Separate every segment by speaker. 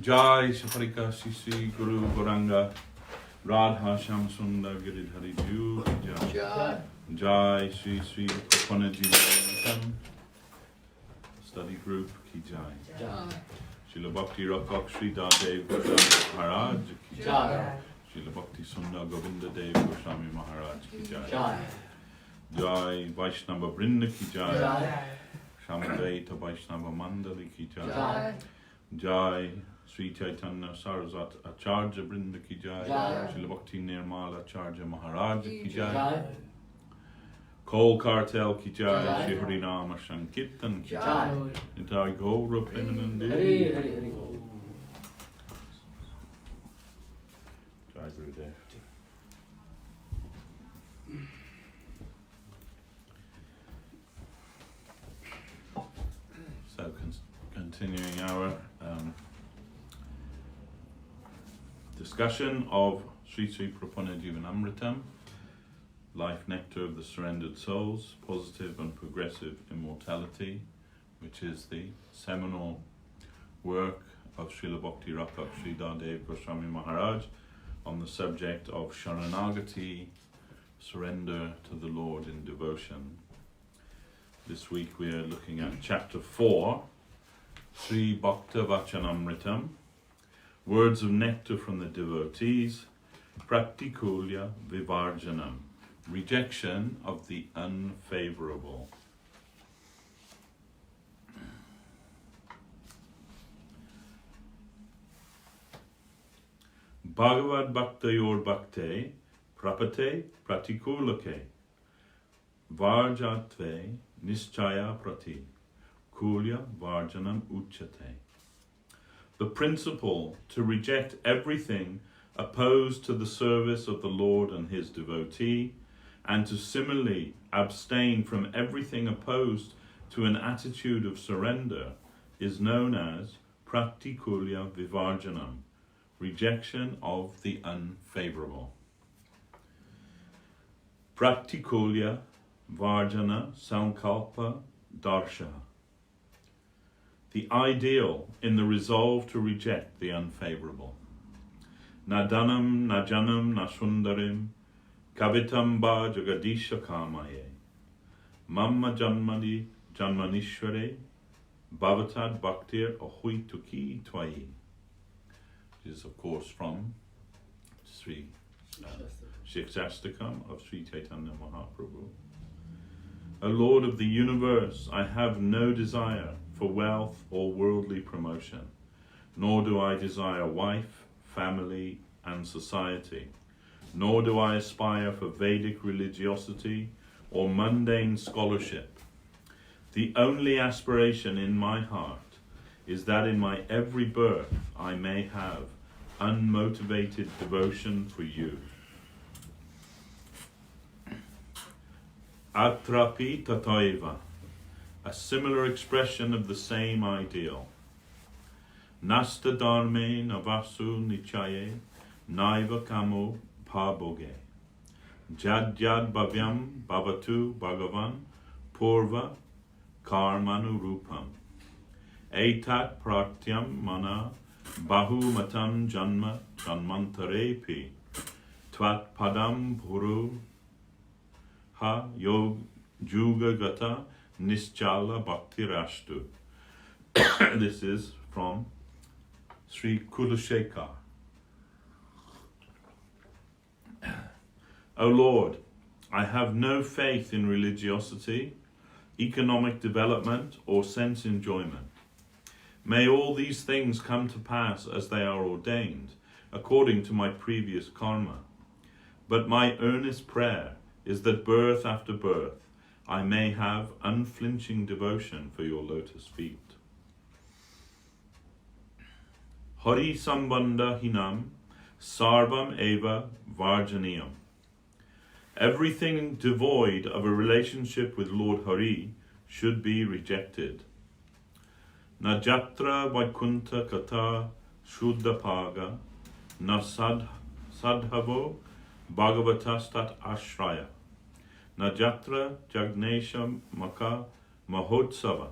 Speaker 1: Jai Shaparika Sri Sri Guru Goranga Radha Sham Sundar Giridhari Ju Jai. Jai Sri Sri Prapanna jivanamrtam Study Group Ki Jai. Srila Bhakti Rakak Sri Dev Goswami Maharaj Ki Jai. Srila Bhakti Sundar Govinda Dev Goswami Maharaj Ki Jai. Jai Vaishnava Vrinda Ki Jai. Shamadvaita Vaishnava Mandali Ki Jai. Jai Sri Chaitanya Sarasat Acharya Vrinda Ki Jai. Srila Bhakti Nirmala Acharya Maharaj Ki Jai. Kol Kartel Ki Jai. Shri Harinama Sankirtan Ki Jai. Nitai Gaura Premanandi. Jai Gurudev. So continuing our discussion of Sri Sri Prapanna jivanamrtam, Life Nectar of the Surrendered Souls, Positive and Progressive Immortality, which is the seminal work of Srila Bhakti Rakak Sri Dev Goswami Maharaj on the subject of Sharanagati, surrender to the Lord in devotion. This week we are looking at chapter 4, Sri Bhakta Vachanamritam, words of nectar from the devotees, Pratikulya Vivarjanam, rejection of the unfavorable. Bhagavad Bhaktayor Bhakte, Prapate Pratikulake, Varjatve Nischaya Prati, Kulya Varjanam Uchate. The principle to reject everything opposed to the service of the Lord and his devotee, and to similarly abstain from everything opposed to an attitude of surrender, is known as Pratikulya Vivarjanam, rejection of the unfavorable. Pratikulya Varjana Sankalpa Darsha. The ideal in the resolve to reject the unfavorable. Nadanam najanam nasundarim kavitam ba jagadisha kamaye mamma janmani janmanishware bhavatad bhaktir ahui tuki twai. This is of course from Sri Shikshastakam of Sri Chaitanya Mahaprabhu. O Lord of the universe, I have no desire for wealth or worldly promotion, nor do I desire wife, family, and society, nor do I aspire for Vedic religiosity or mundane scholarship. The only aspiration in my heart is that in my every birth I may have unmotivated devotion for you. Atrapi tataiva, a similar expression of the same ideal. Nasta dharme navasu nichaye naiva kamo pabhoge. Jad jad bhavyam bhavatu bhagavan purva karmanu rupam. Etat pratyam mana bahu matam janma janmantarepi tvat padam bhuru ha yog juga gata nischala bhakti rashtu. This is from Sri Kulashekar. O Lord, I have no faith in religiosity, economic development, or sense enjoyment. May all these things come to pass as they are ordained, according to my previous karma. But my earnest prayer is that birth after birth I may have unflinching devotion for your lotus feet. Hari sambandha hinam sarvam eva varjaniyam. Everything devoid of a relationship with Lord Hari should be rejected. Najatra vaikunta kata shuddhapaga na sadhavo bhagavatastat ashraya. Najatra jagnesha maka mahotsava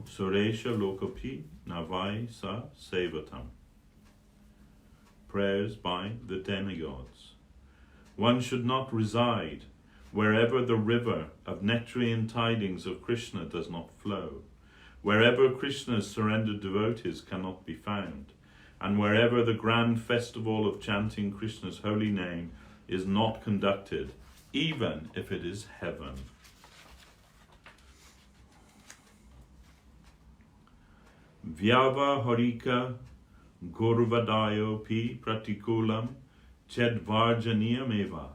Speaker 1: suresha lokapi navai sa sevatam. prayers by the demigods. One should not reside wherever the river of nectarian tidings of Krishna does not flow, wherever Krishna's surrendered devotees cannot be found, and wherever the grand festival of chanting Krishna's holy name is not conducted, even if it is heaven. Vyava harika gurvadayo pi pratikulam chedvarjaniyam eva.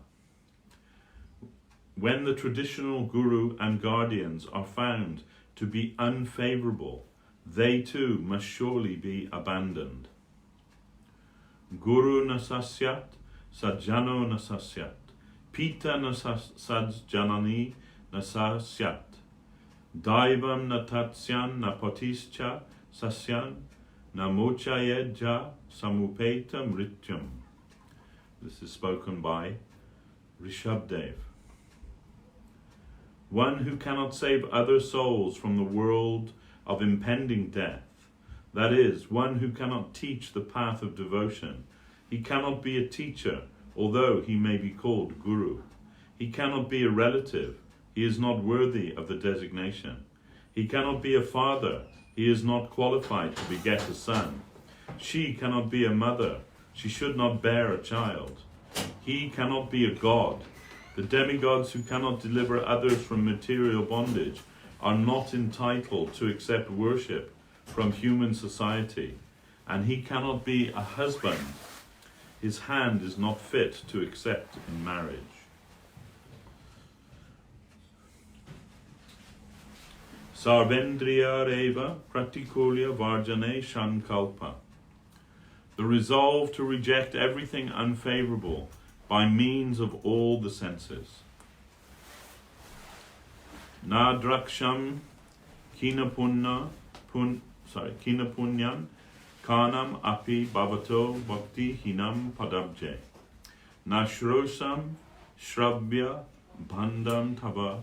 Speaker 1: When the traditional guru and guardians are found to be unfavorable, they too must surely be abandoned. Guru nasasyat, sajjano nasasyat, pita nasajjanani nasasyat, daivam natatsyan napatischa sasyan, namochayedja samupeta mrityam. This is spoken by Rishabdev. One who cannot save other souls from the world of impending death, that is, one who cannot teach the path of devotion. He cannot be a teacher, although he may be called guru. He cannot be a relative. He is not worthy of the designation. He cannot be a father. He is not qualified to beget a son. She cannot be a mother. She should not bear a child. He cannot be a god. The demigods who cannot deliver others from material bondage are not entitled to accept worship from human society, and he cannot be a husband. His hand is not fit to accept in marriage. Sarvendriya reva pratikulya varjane shankalpa. The resolve to reject everything unfavorable by means of all the senses. Nadraksham kinapunyan kanam api bhavato bhakti hinam padabje. Nashrosam shrabya bandham tava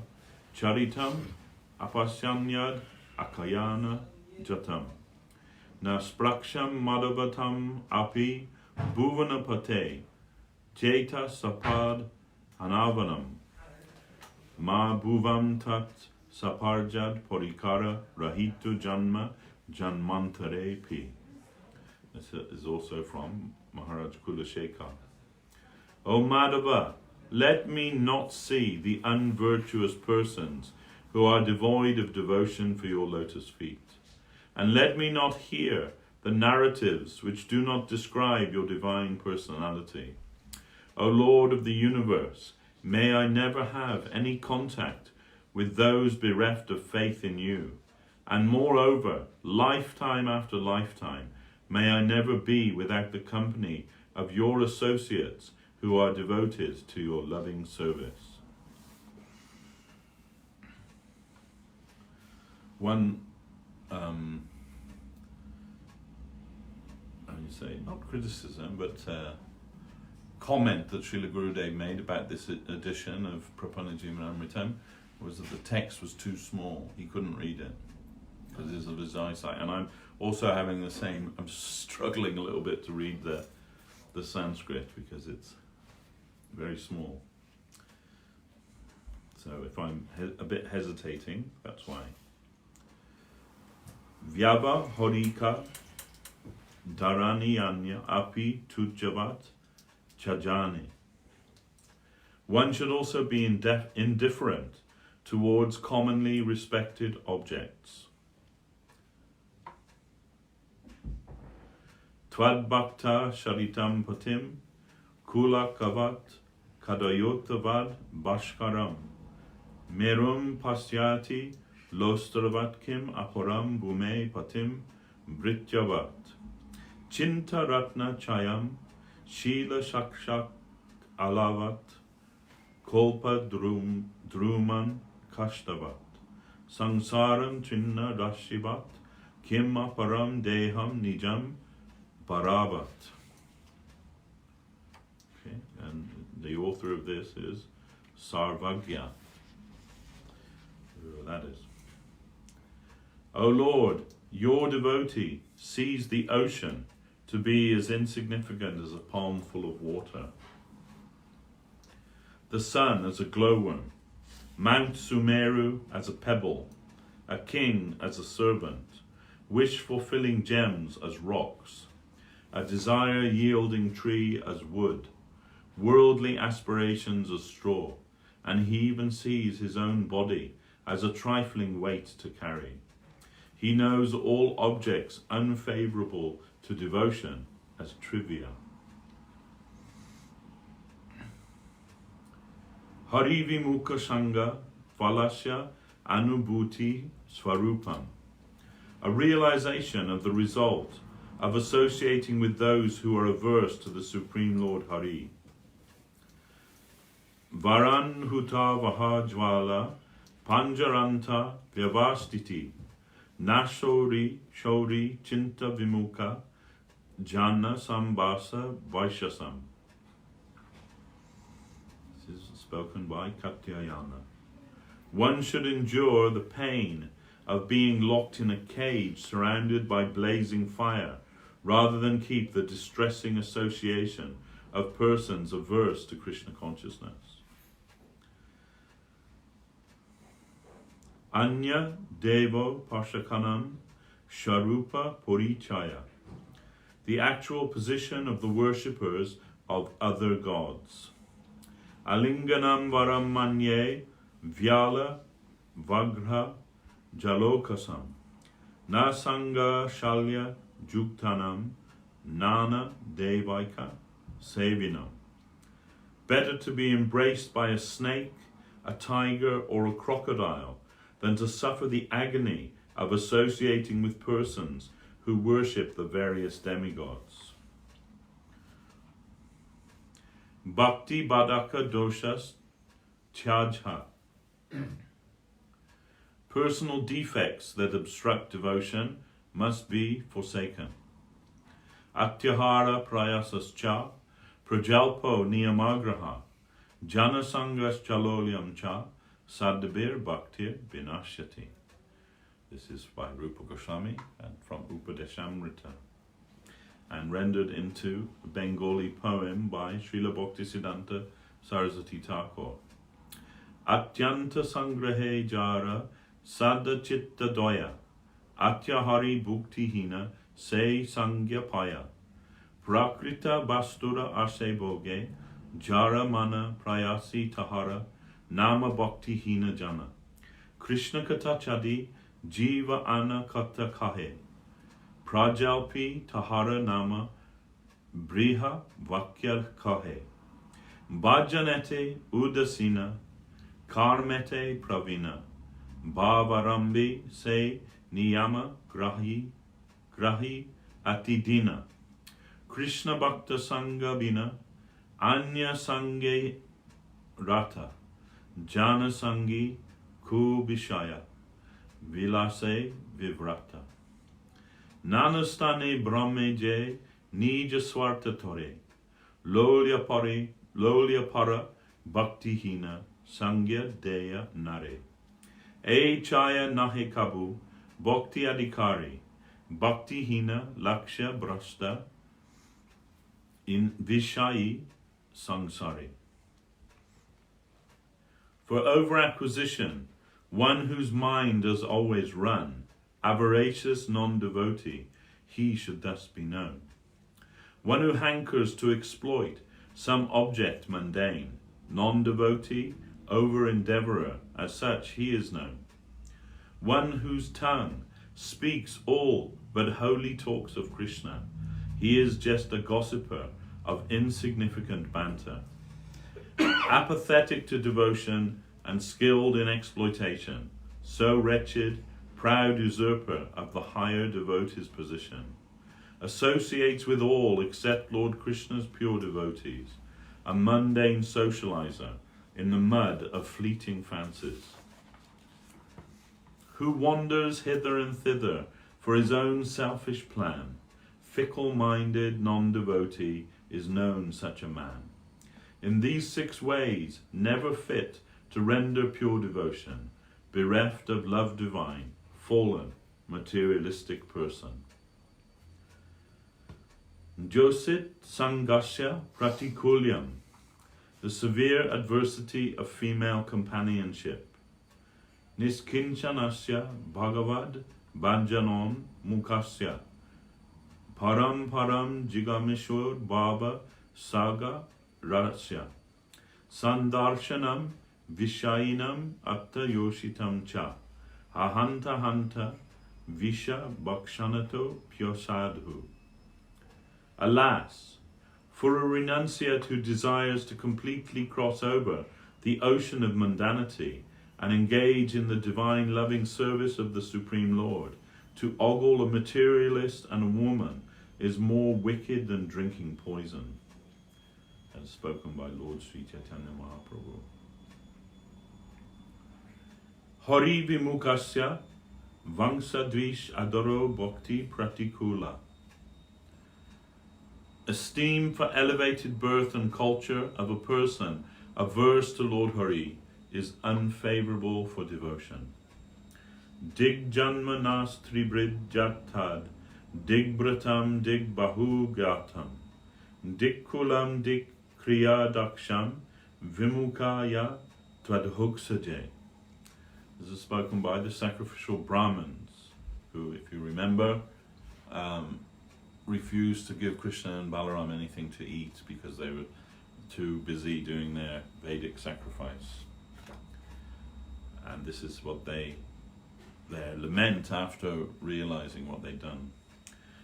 Speaker 1: charitam apasyanyad akayana jatam. Naspraksham madhavatam api bhuvanapate jeta sapad anavanam. Ma bhuvam tat saparjad porikara rahitu janma janmantare pi. This is also from Maharaj Kulashekar. O Madhava, let me not see the unvirtuous persons who are devoid of devotion for your lotus feet, and let me not hear the narratives which do not describe your divine personality. O Lord of the universe, may I never have any contact with those bereft of faith in you, and moreover, lifetime after lifetime, may I never be without the company of your associates who are devoted to your loving service. One, not criticism, but comment that Srila Gurudev made about this edition of Prapanna Jivanamrtam was that the text was too small. He couldn't read it because it's of his eyesight. And I'm also having the same, I'm struggling a little bit to read the Sanskrit because it's very small. So if I'm a bit hesitating, that's why. Vyava horika dharani anya api tujavat chajani. One should also be indifferent towards commonly respected objects. Tvad bhakta sharitam patim kula kavat kadayotavad bashkaram merum pasyati lostravatkim aparam bhume patim brityavat chinta ratna chayam shila shakshak alavat kolpa druman kashtavat samsaram chinna rashivat kim aparam deham nijam baravat. Okay, and the author of this is Sarvagya, whoever that is. O Lord, your devotee sees the ocean to be as insignificant as a palm full of water. The sun as a glowworm, Mount Sumeru as a pebble, a king as a servant, wish-fulfilling gems as rocks, a desire-yielding tree as wood, worldly aspirations as straw, and he even sees his own body as a trifling weight to carry. He knows all objects unfavourable to devotion as trivia. Harivimukha Sangha Phalasya Anubhuti Swarupam, a realization of the result of associating with those who are averse to the Supreme Lord Hari. Varan Huta Vahajwala Panjaranta Vyavastiti Nashori Shori Chinta Vimukha Jana Sambasa Vaishasam. This is spoken by Katyayana. One should endure the pain of being locked in a cage surrounded by blazing fire, rather than keep the distressing association of persons averse to Krishna consciousness. Anya Devo Pashakanam Sharupa Purichaya, the actual position of the worshippers of other gods. Alinganam Varam Manye Vyala Vagra Jalokasam Nasanga Shalya Juktanam Nana Devaika Sevinam. Better to be embraced by a snake, a tiger, or a crocodile than to suffer the agony of associating with persons who worship the various demigods. Bhakti Badaka Doshas Tyajha. Personal defects that obstruct devotion must be forsaken. Atyahara prayasascha prajalpo niyamagraha janasangas chalolyam cha sadabir bhaktir vinashyati. This is by Rupa Goswami and from Upadeshamrita, and rendered into a Bengali poem by Srila Bhaktisiddhanta Saraswati Thakur. Atyanta sangrahe jara sada chitta doya atyahari bhuktihina se sangya paya prakrita bastura ase bhoge jara mana prayasi tahara nama bhaktihina jana Krishna kata chadi jiva ana kata kahe prajalpi tahara nama briha vakya kahe bhajanete udasina karmete pravina bhavarambi se niyama grahi atidina Krishna bhakta sangha vina anya sange rata jana sangi kubishaya vilase vivrata nanastane brahme je nija swarta tore lolya para bhakti hina sangya deya nare e chaya nahe kabu bhakti adhikari bhakti hina lakshya brashta in vishayi sangsari. For over-acquisition, one whose mind does always run, avaricious non-devotee, he should thus be known. One who hankers to exploit some object mundane, non-devotee, over-endeavorer, as such he is known. One whose tongue speaks all but holy talks of Krishna, he is just a gossiper of insignificant banter. Apathetic to devotion and skilled in exploitation, so wretched, proud usurper of the higher devotee's position, associates with all except Lord Krishna's pure devotees, a mundane socializer in the mud of fleeting fancies, who wanders hither and thither for his own selfish plan. Fickle-minded non-devotee is known such a man. In these 6 ways, never fit to render pure devotion, bereft of love divine, fallen, materialistic person. Josit Sangasya Pratikulyam, the severe adversity of female companionship. Niskinchanasya Bhagavad Bhajanon Mukasya, Param Param Jigamishur Baba Saga Rasya, Sandarshanam Vishainam Atta Yoshitam Cha, Ahanta Hanta Visha Bhakshanato Pyosadhu. Alas, for a renunciate who desires to completely cross over the ocean of mundanity and engage in the divine loving service of the Supreme Lord, to ogle a materialist and a woman is more wicked than drinking poison. As spoken by Lord Sri Chaitanya Mahaprabhu. Hari Vimukasya Vangsadvish Adoro Bhakti Pratikula. Esteem for elevated birth and culture of a person averse to Lord Hari is unfavorable for devotion. Dig janma nas tribrid jatad, dig bratam dig bahu gatam, dig kulam dig kriya daksham, vimukaya twadhugsaje. This is spoken by the sacrificial Brahmins, who, if you remember, refused to give Krishna and Balaram anything to eat because they were too busy doing their Vedic sacrifice. And this is what their lament after realizing what they'd done.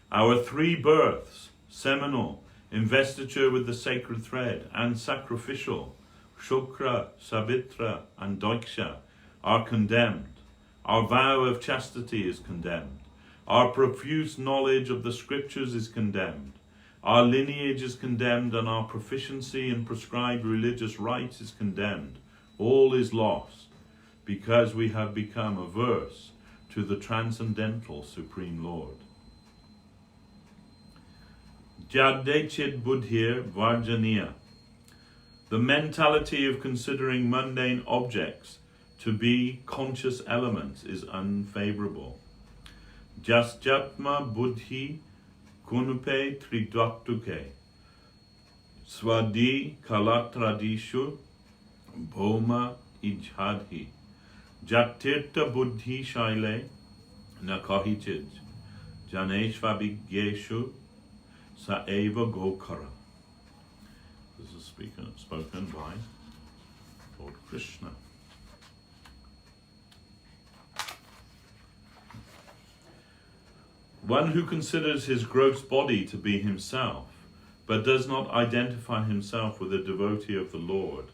Speaker 1: Our three births, seminal, investiture with the sacred thread, and sacrificial, Shukra, Savitra, and Daiksha, are condemned. Our vow of chastity is condemned. Our profuse knowledge of the scriptures is condemned. Our lineage is condemned, and our proficiency in prescribed religious rites is condemned. All is lost, because we have become averse to the transcendental Supreme Lord. Jadechid buddhir varjaniya. The mentality of considering mundane objects to be conscious elements is unfavorable. Jasjatma buddhi kunupe tridaktuke, swadi kalatradishu bhoma ijhadhi, jatirta buddhi shaile nakahichij, janeshvabigyeshu saeva gokara. This is spoken by Lord Krishna. One who considers his gross body to be himself, but does not identify himself with a devotee of the Lord,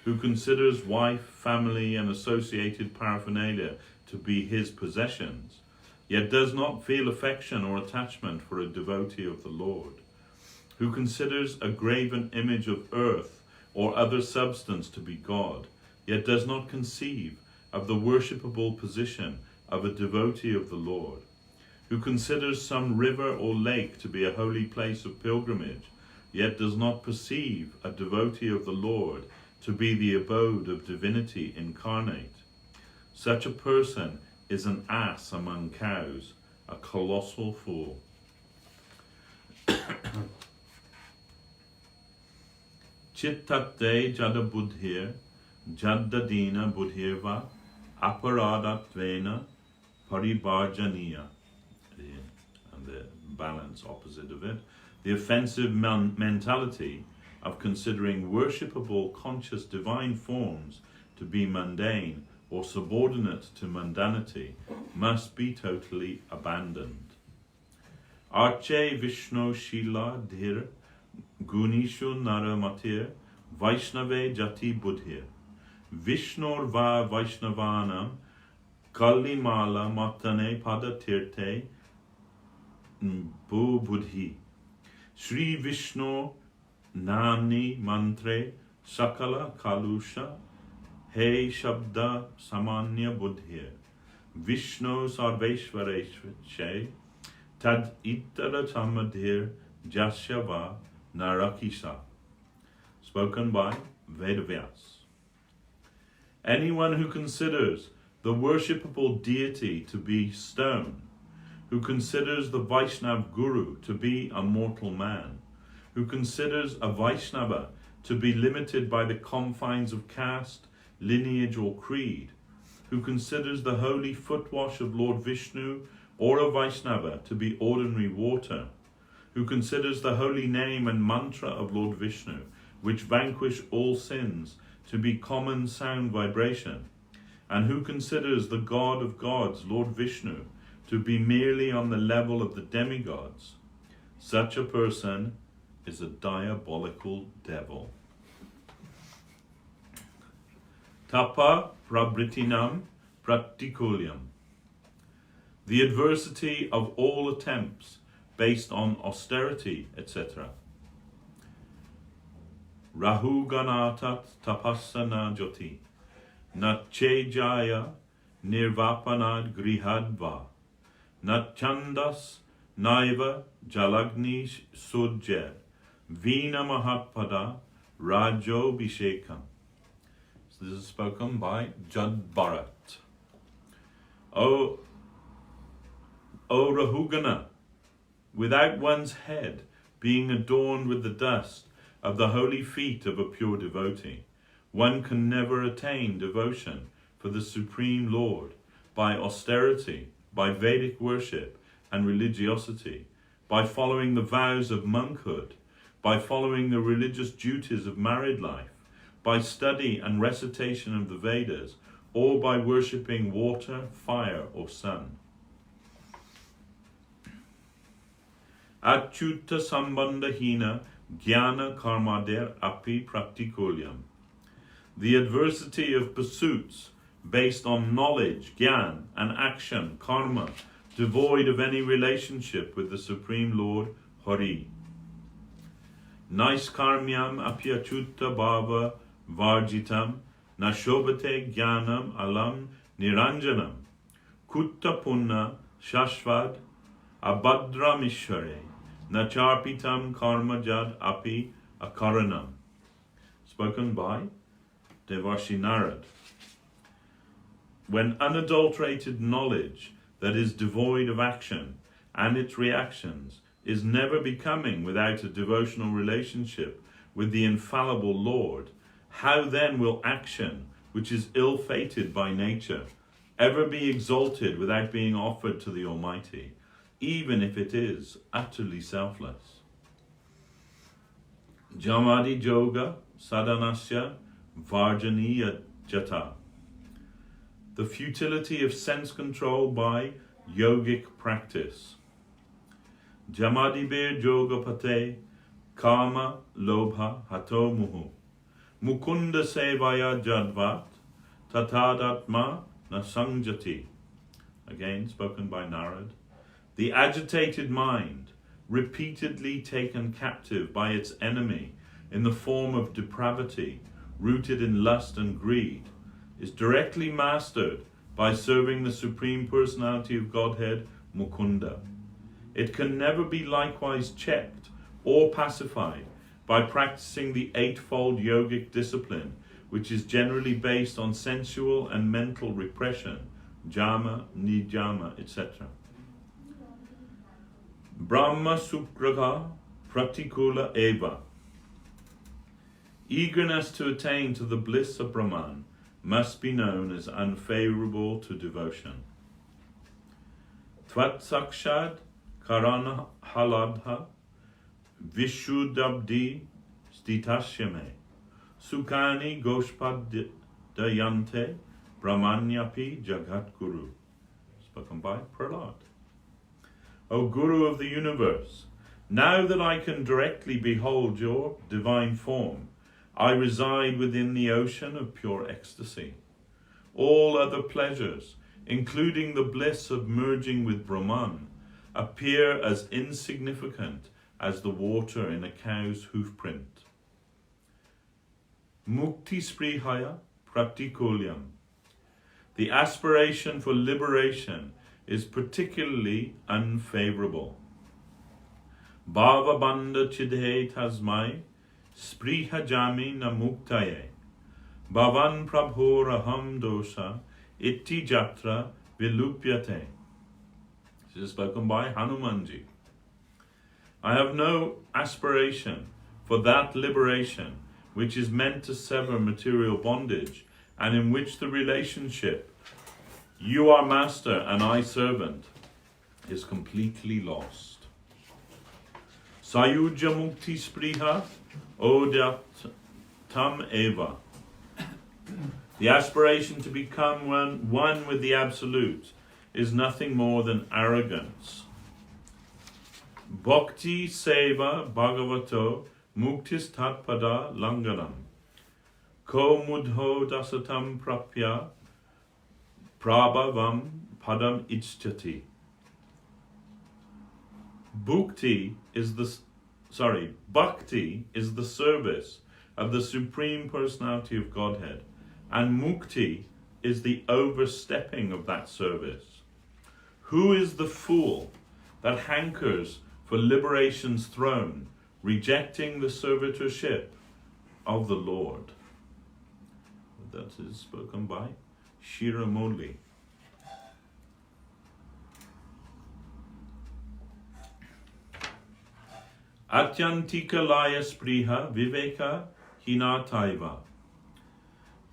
Speaker 1: who considers wife, family, and associated paraphernalia to be his possessions, yet does not feel affection or attachment for a devotee of the Lord, who considers a graven image of earth or other substance to be God, yet does not conceive of the worshipable position of a devotee of the Lord, who considers some river or lake to be a holy place of pilgrimage, yet does not perceive a devotee of the Lord to be the abode of divinity incarnate. Such a person is an ass among cows, a colossal fool. Chittate jada buddhir, jaddadina buddhirva, aparadatvena paribarjaniya. And the balance opposite of it, the offensive mentality of considering worshipable conscious divine forms to be mundane or subordinate to mundanity must be totally abandoned. Arche Vishnu Shila Dhir Gunishu Naramatir Vaishnave Jati Buddhir Vishnur Va Vaishnavanam Kalimala Matane Pada Tirte Bu Buddhi Sri Vishnu Namni Mantre Sakala Kalusha He Shabda Samanya Buddhir Vishnu Sarveshwareshe Tad Ittara Samadhir Jasyava Narakisa. Spoken by Vedavyas. Anyone who considers the worshipable deity to be stone, who considers the Vaishnava Guru to be a mortal man, who considers a Vaishnava to be limited by the confines of caste, lineage or creed, who considers the holy footwash of Lord Vishnu or a Vaishnava to be ordinary water, who considers the holy name and mantra of Lord Vishnu, which vanquish all sins, to be common sound vibration, and who considers the God of gods, Lord Vishnu, to be merely on the level of the demigods, such a person is a diabolical devil. Tapa prabhritinam pratikulyam. The adversity of all attempts based on austerity, etc. Rahu ganatat tapassana jyoti nachejaya nirvapanad grihadva nachandas naiva jalagni sujya vina mahatpada rajo bhishekam. So this is spoken by Jad Bharat. O Rahugana, without one's head being adorned with the dust of the holy feet of a pure devotee, one can never attain devotion for the Supreme Lord by austerity, by Vedic worship and religiosity, by following the vows of monkhood, by following the religious duties of married life, by study and recitation of the Vedas, or by worshipping water, fire or sun. Achyuta sambandhahina jnana karmader api praktikulyam. The adversity of pursuits based on knowledge, jnana, and action, karma, devoid of any relationship with the Supreme Lord, Hari. Naiskarmyam apyachutta bhava varjitam nashobhate jnanam alam niranjanam kutta punna shashvad abhadramishware nacharpitam karma jad api akaranam. Spoken by Devashi Narad. When unadulterated knowledge that is devoid of action and its reactions is never becoming without a devotional relationship with the infallible Lord, how then will action, which is ill-fated by nature, ever be exalted without being offered to the Almighty, even if it is utterly selfless? Jamadi Yoga Sadhanasya Varjaniya Jata. The futility of sense control by yogic practice. Jamadibir Yoga Pate Kama Lobha Hato Muhu Mukunda Sevaya Jadvat Tatadatma Nasangjati. Again spoken by Narad. The agitated mind, repeatedly taken captive by its enemy in the form of depravity, rooted in lust and greed, is directly mastered by serving the Supreme Personality of Godhead, Mukunda. It can never be likewise checked or pacified by practicing the eightfold yogic discipline, which is generally based on sensual and mental repression, jama, nijama, etc. Brahma sukraga pratikula eva. Eagerness to attain to the bliss of Brahman must be known as unfavorable to devotion. Tvat sakshad karana haladha vishuddhabdi stitashyame sukani goshpadayante brahmanyapi jagat guru. Spoken by Prahlad. O Guru of the universe, now that I can directly behold your divine form, I reside within the ocean of pure ecstasy. All other pleasures, including the bliss of merging with Brahman, appear as insignificant as the water in a cow's hoofprint. Mukti sprihaya pratikulyam. The aspiration for liberation is particularly unfavorable. Bhava bandha chidhe tasmai spriha jami na muktaye bhavan prabhoraham dosha itti jatra vilupyate. This This is spoken by Hanumanji. I have no aspiration for that liberation which is meant to sever material bondage, and in which the relationship, you are master and I servant, is completely lost. Sayuja mukti spriha odatam eva. The aspiration to become one with the Absolute is nothing more than arrogance. Bhakti seva bhagavato muktis tatpada langanam. Ko mudho dasatam prapya prabhavam padam ichchati. Bhakti is the service of the Supreme Personality of Godhead, and mukti is the overstepping of that service. Who is the fool that hankers for liberation's throne, rejecting the servitorship of the Lord? That is spoken by Shiramoli. Atyantika laya spriha viveka hinataiva.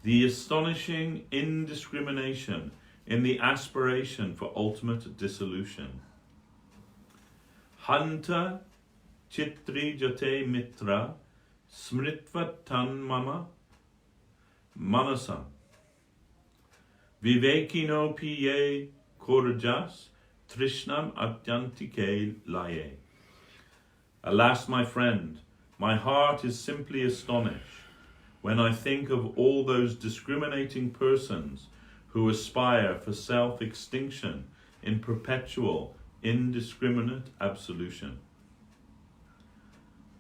Speaker 1: The astonishing indiscrimination in the aspiration for ultimate dissolution. Hanta chitri jate mitra smritva tan mama manasam. Vivekino piye korjas trishnam atyantike laye. Alas, my friend, my heart is simply astonished when I think of all those discriminating persons who aspire for self-extinction in perpetual, indiscriminate absolution.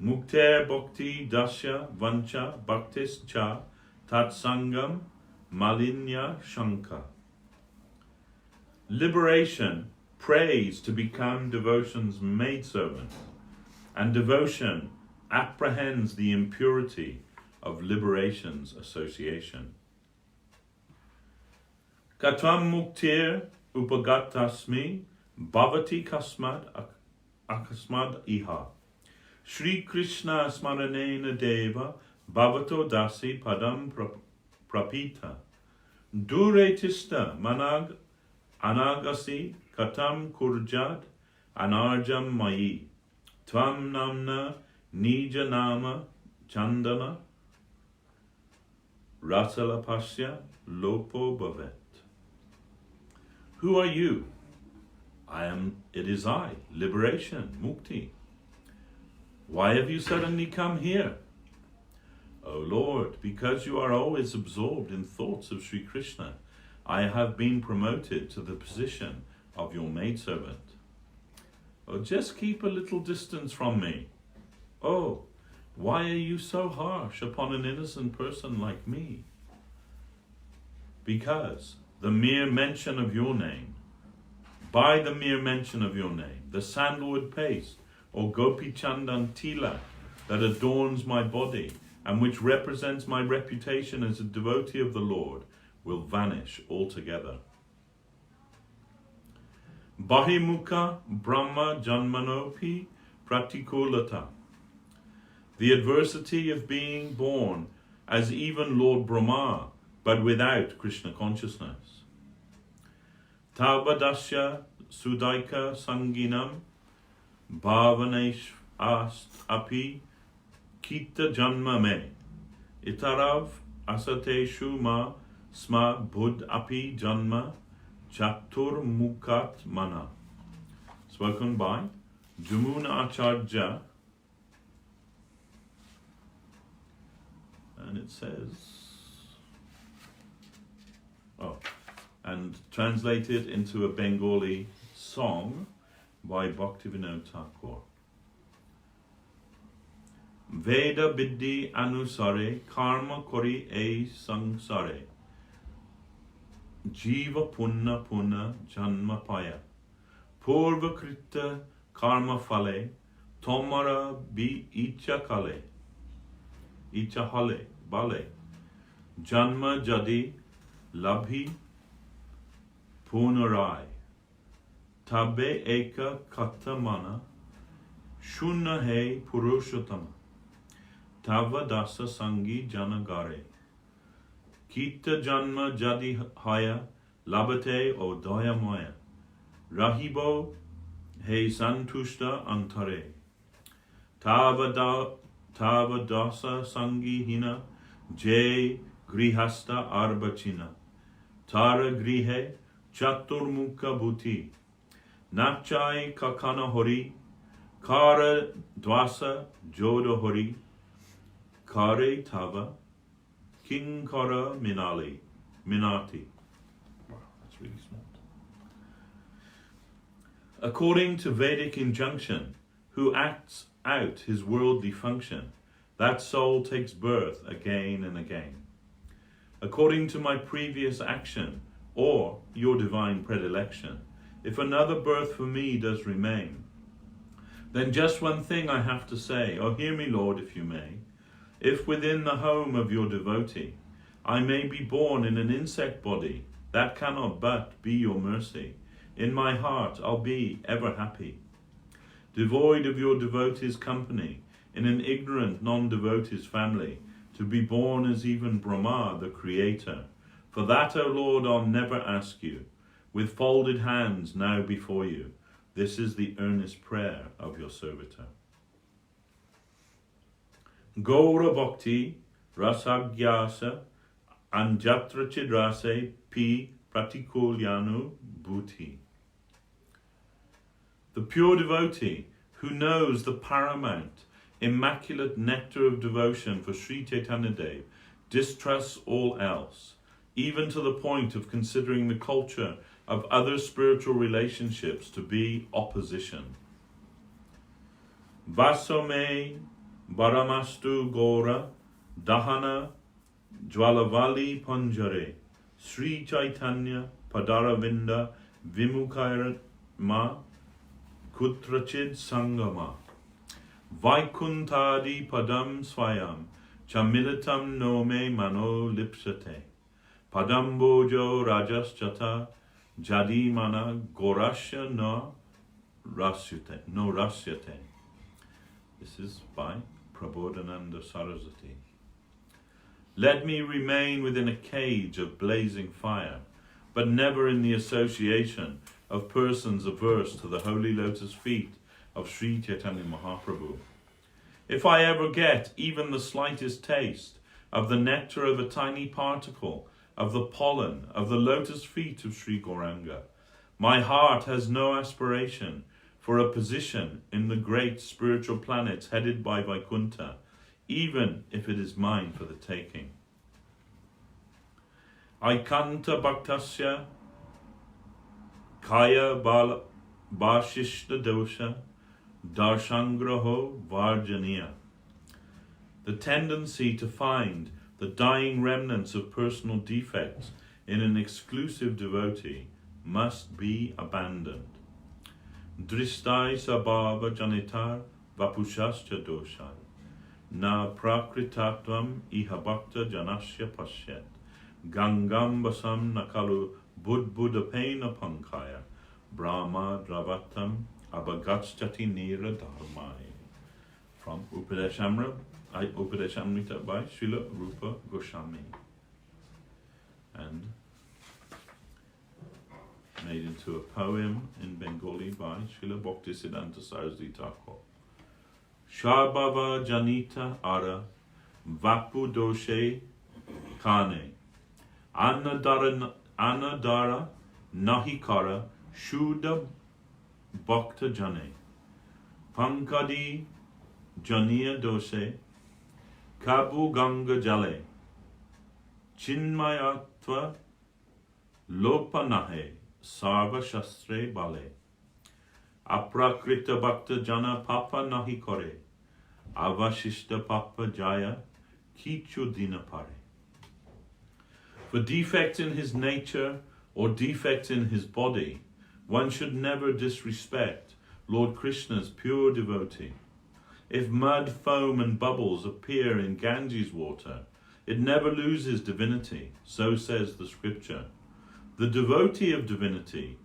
Speaker 1: Mukter bhakti dasya vancha bhaktis cha tatsangam malinya shanka. Liberation prays to become devotion's maidservant, and devotion apprehends the impurity of liberation's association. Katvam muktir upagatasmi bhavati kasmad akasmad iha. Sri Krishna smaranena deva bhavato dasi padam prapita. Dure tista manag anagasi katam kurjad anarjam mayi. Tvam namna nija nama chandana rasalapasya lopo bhavet. Who are you? It is I, liberation, mukti. Why have you suddenly come here? O Lord, because you are always absorbed in thoughts of Sri Krishna, I have been promoted to the position of your maidservant. Oh, just keep a little distance from me. Oh, why are you so harsh upon an innocent person like me? Because the mere mention of your name, by the mere mention of your name, the sandalwood paste or gopi chandan tila that adorns my body and which represents my reputation as a devotee of the Lord will vanish altogether. Bahimukha Brahma Janmanopi Pratikulata. The adversity of being born as even Lord Brahma, but without Krishna consciousness. Taubadasya Sudaika Sanginam Bhavanesh Ast Api Kita Janma Me Itarav Asateshu Ma Sma Bud Api Janma Chatur Mukat Mana. Spoken by Jamuna Acharya. And it says, and translated into a Bengali song by Bhaktivinoda Thakur. Veda Biddhi Anusare Karma Kori E Sangsare Jiva Punna Punna Janma Paya Purva Krita Karma Fale Tomara Bi Icha Kale Icha Hale Bale Janma Jadi Labhi Punarai tabe eka katamana, shunna he purushottama, tava dasa sangi janagare. Kita janma jadi haya, labate o doya moya, rahibo he santushta antare. Tava dasa sangi hina, jay grihasta arbachina. Tara grihe chaturmukha bhuti. Nachai kakana hori. Kara dwasa joda hori. Kare tava kinkara minati. Wow, that's really small. According to Vedic injunction, who acts out his worldly function, that soul takes birth again and again. According to my previous action, or your divine predilection, if another birth for me does remain, then just one thing I have to say, oh hear me Lord if you may, if within the home of your devotee, I may be born in an insect body, that cannot but be your mercy. In my heart I'll be ever happy. Devoid of your devotee's company, in an ignorant non-devotee's family, to be born as even Brahma, the creator. For that, O Lord, I'll never ask you. With folded hands now before you, this is the earnest prayer of your servitor. Gaura Bhakti Rasagyasa Anjatra Chidrase Pi Pratikulyanu Bhuti. The pure devotee who knows the paramount, immaculate nectar of devotion for Sri Chaitanya Dev distrusts all else, even to the point of considering the culture of other spiritual relationships to be opposition. Vasome Baramastu Gora Dahana Jwalavali Panjare Sri Chaitanya Padaravinda Vimukaira Ma Kutrachid Sangama Vaikuntadi Padam Swayam Chamilitam Nome Mano Lipsate Padambojo Rajas Chata Jadi Mana Gorasya no Rasyate. This is by Prabodhananda Saraswati. Let me remain within a cage of blazing fire, but never in the association of persons averse to the holy lotus feet of Sri Chaitanya Mahaprabhu. If I ever get even the slightest taste of the nectar of a tiny particle of the pollen of the lotus feet of Sri Gauranga, my heart has no aspiration for a position in the great spiritual planets headed by Vaikuntha, even if it is mine for the taking. Aikanta Bhaktasya Kaya Bashishta Dosha Darshangraho Varjaniya. The tendency to find the dying remnants of personal defects in an exclusive devotee must be abandoned. Dristai sabhava janitar vapushascha doshai na prakritatvam iha bhakta janasya pasyat gangam basam nakalu budbudapena pankaya brahma dravatam abhagachati nira dharmai. From Upadeshamrita by Srila Rupa Goswami, and made into a poem in Bengali by Srila Bhaktisiddhanta Saraswati Thakur. Sharbhava Janita Ara Vapu Doshe Kane Anadara Nahikara Shuddha Bhakta Jane Pankadi Janiya Doshe Kabu Ganga Jale Chinmayatva Lopanahe Sarva Shastre Bale Aprakrita Bhakta Jana Papa Nahi Kore Avashishta Papa Jaya Kichu Dinapare. For defect in his nature or defect in his body, one should never disrespect Lord Krishna's pure devotee. If mud, foam and bubbles appear in Ganges water, it never loses divinity, so says the scripture. The devotee of divinity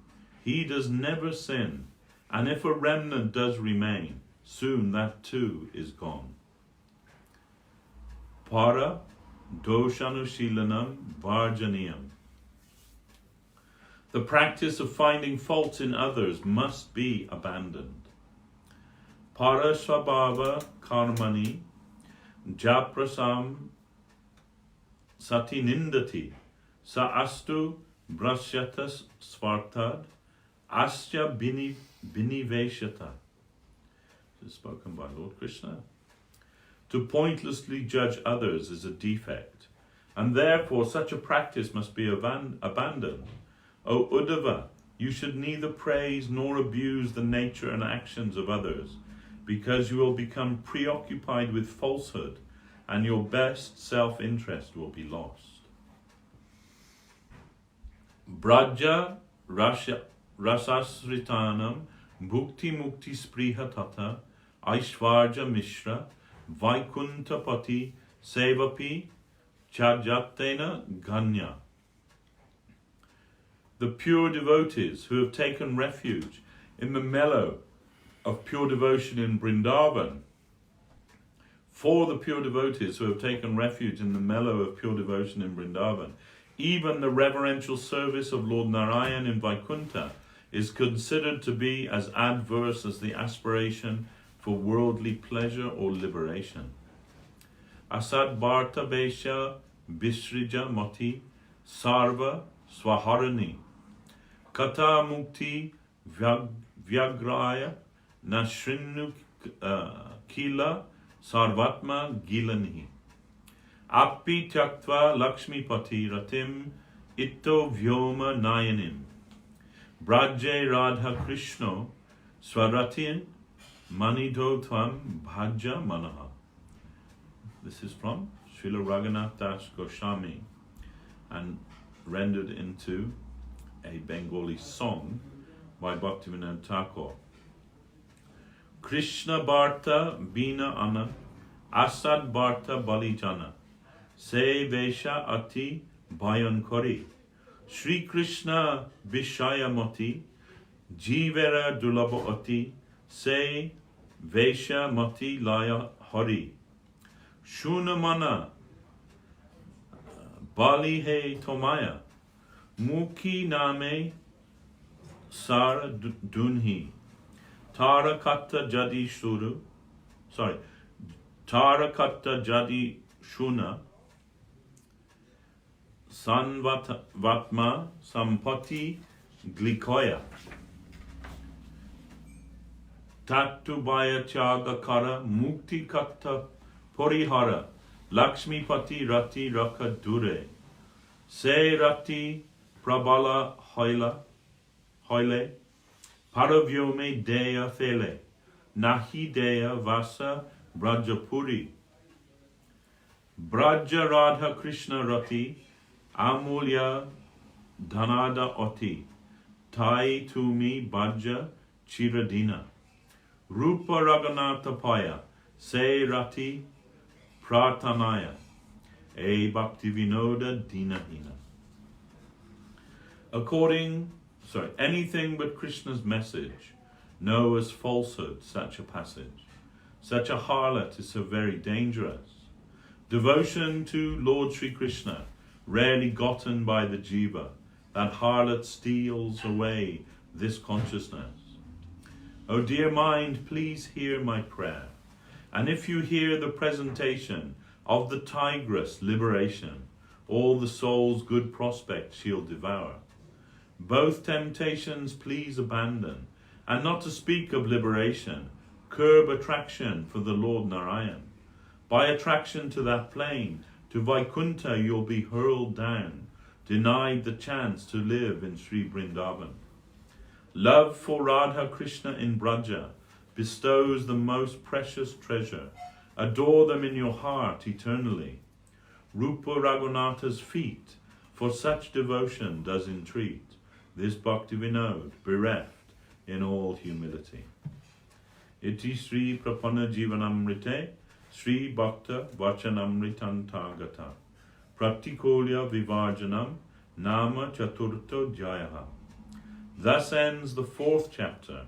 Speaker 1: He does never sin, and if a remnant does remain, soon that too is gone. Para doshanushilanam varjaniyam. The practice of finding faults in others must be abandoned. Para swabhava karmani japrasam sati nindati sa astu brashyatas svartad asya biniveshata. This is spoken by Lord Krishna. To pointlessly judge others is a defect, and therefore such a practice must be abandoned. O Uddhava, you should neither praise nor abuse the nature and actions of others, because you will become preoccupied with falsehood, and your best self-interest will be lost. Braja rasasritanam bhukti mukti spriha tata aishvarja mishra vaikuntapati sevapi chajatena ganya. The pure devotees who have taken refuge in the mellow of pure devotion in Vrindavan, for the pure devotees who have taken refuge in the mellow of pure devotion in Vrindavan, even the reverential service of Lord Narayan in Vaikuntha is considered to be as adverse as the aspiration for worldly pleasure or liberation. Asad Bharta Besha Bisrija Mati Sarva Swaharani Kata Mukti Vyagraya Nashrinu Kila Sarvatma Gilani Api Tyaktva Lakshmi Pati Ratim Itto Vyoma Nayanim Braje Radha Krishno Swaratin Manido Tvam Bhaja Manaha. This is from Srila Raghunath Das Goswami and rendered into a Bengali song by Bhaktivinoda Thakur. Krishna Bharta Bina Ana Asad Bharta Bali Jana Se Vesha Ati Bayan Kori Sri Krishna Vishaya Mati Jivera Dulabo Ati Se Vesha Mati Laya Hari Shunamana Bali He Tomaya Mukhi Name Sara Dunhi Tarakata Jadi Jadi Shuna Sanvatma Sampati Glikoya Tattubaya Chagakara Mukti Katta Porihara Lakshmi Pati Rati Raka Dure Se Rati Prabala Hoile Paravyome Deya Fele Nahi Deya Vasa Brajapuri Braja Radha Krishna Rati Amulya Dhanada Oti Tai Tumi Bhaja Chiradina Rupa Raghunatha Paya Se Rati Pratanaya E Bhakti Vinoda Dinahina. Anything but Krishna's message, know as falsehood such a passage. Such a harlot is so very dangerous. Devotion to Lord Sri Krishna, rarely gotten by the jiva, that harlot steals away this consciousness. O dear mind, please hear my prayer. And if you hear the presentation of the tigress liberation, all the soul's good prospects she'll devour. Both temptations please abandon, and not to speak of liberation, curb attraction for the Lord Narayan. By attraction to that plane, to Vaikuntha you'll be hurled down, denied the chance to live in Sri Vrindavan. Love for Radha Krishna in Braja bestows the most precious treasure. Adore them in your heart eternally. Rupa Raghunatha's feet for such devotion does entreat. This Bhakti Vinod, bereft in all humility. Iti Sri Prapanna jivanamrtam Sri Bhakta Vachanamritam Tagata Pratikolya Vivarjanam Nama Chaturto Jayaha. Thus ends the 4th chapter.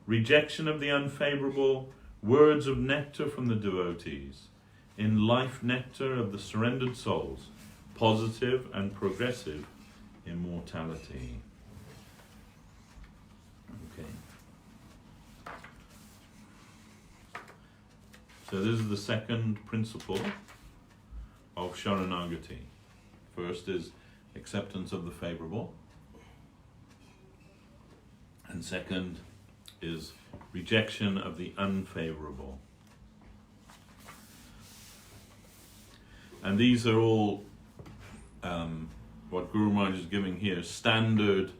Speaker 1: Rejection of the unfavorable words of nectar from the devotees. In life nectar of the surrendered souls, positive and progressive immortality. Okay. So this is the second principle of Sharanagati. First is acceptance of the favorable, and second is rejection of the unfavorable. And these are all what Guru Maharaj is giving here, standard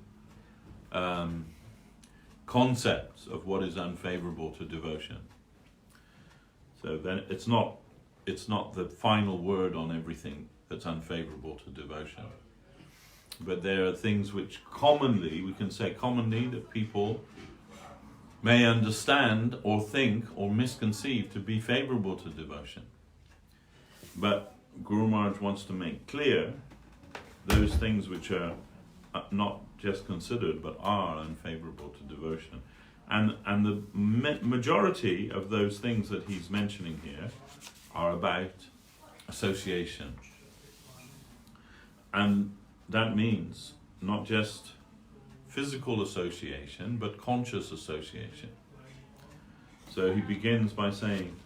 Speaker 1: concepts of what is unfavorable to devotion. So then it's not the final word on everything that's unfavorable to devotion. But there are things which we can say commonly, that people may understand or think or misconceive to be favorable to devotion. But Guru Maharaj wants to make clear those things which are not just considered but are unfavorable to devotion. And the majority of those things that he's mentioning here are about association. And that means not just physical association, but conscious association. So he begins by saying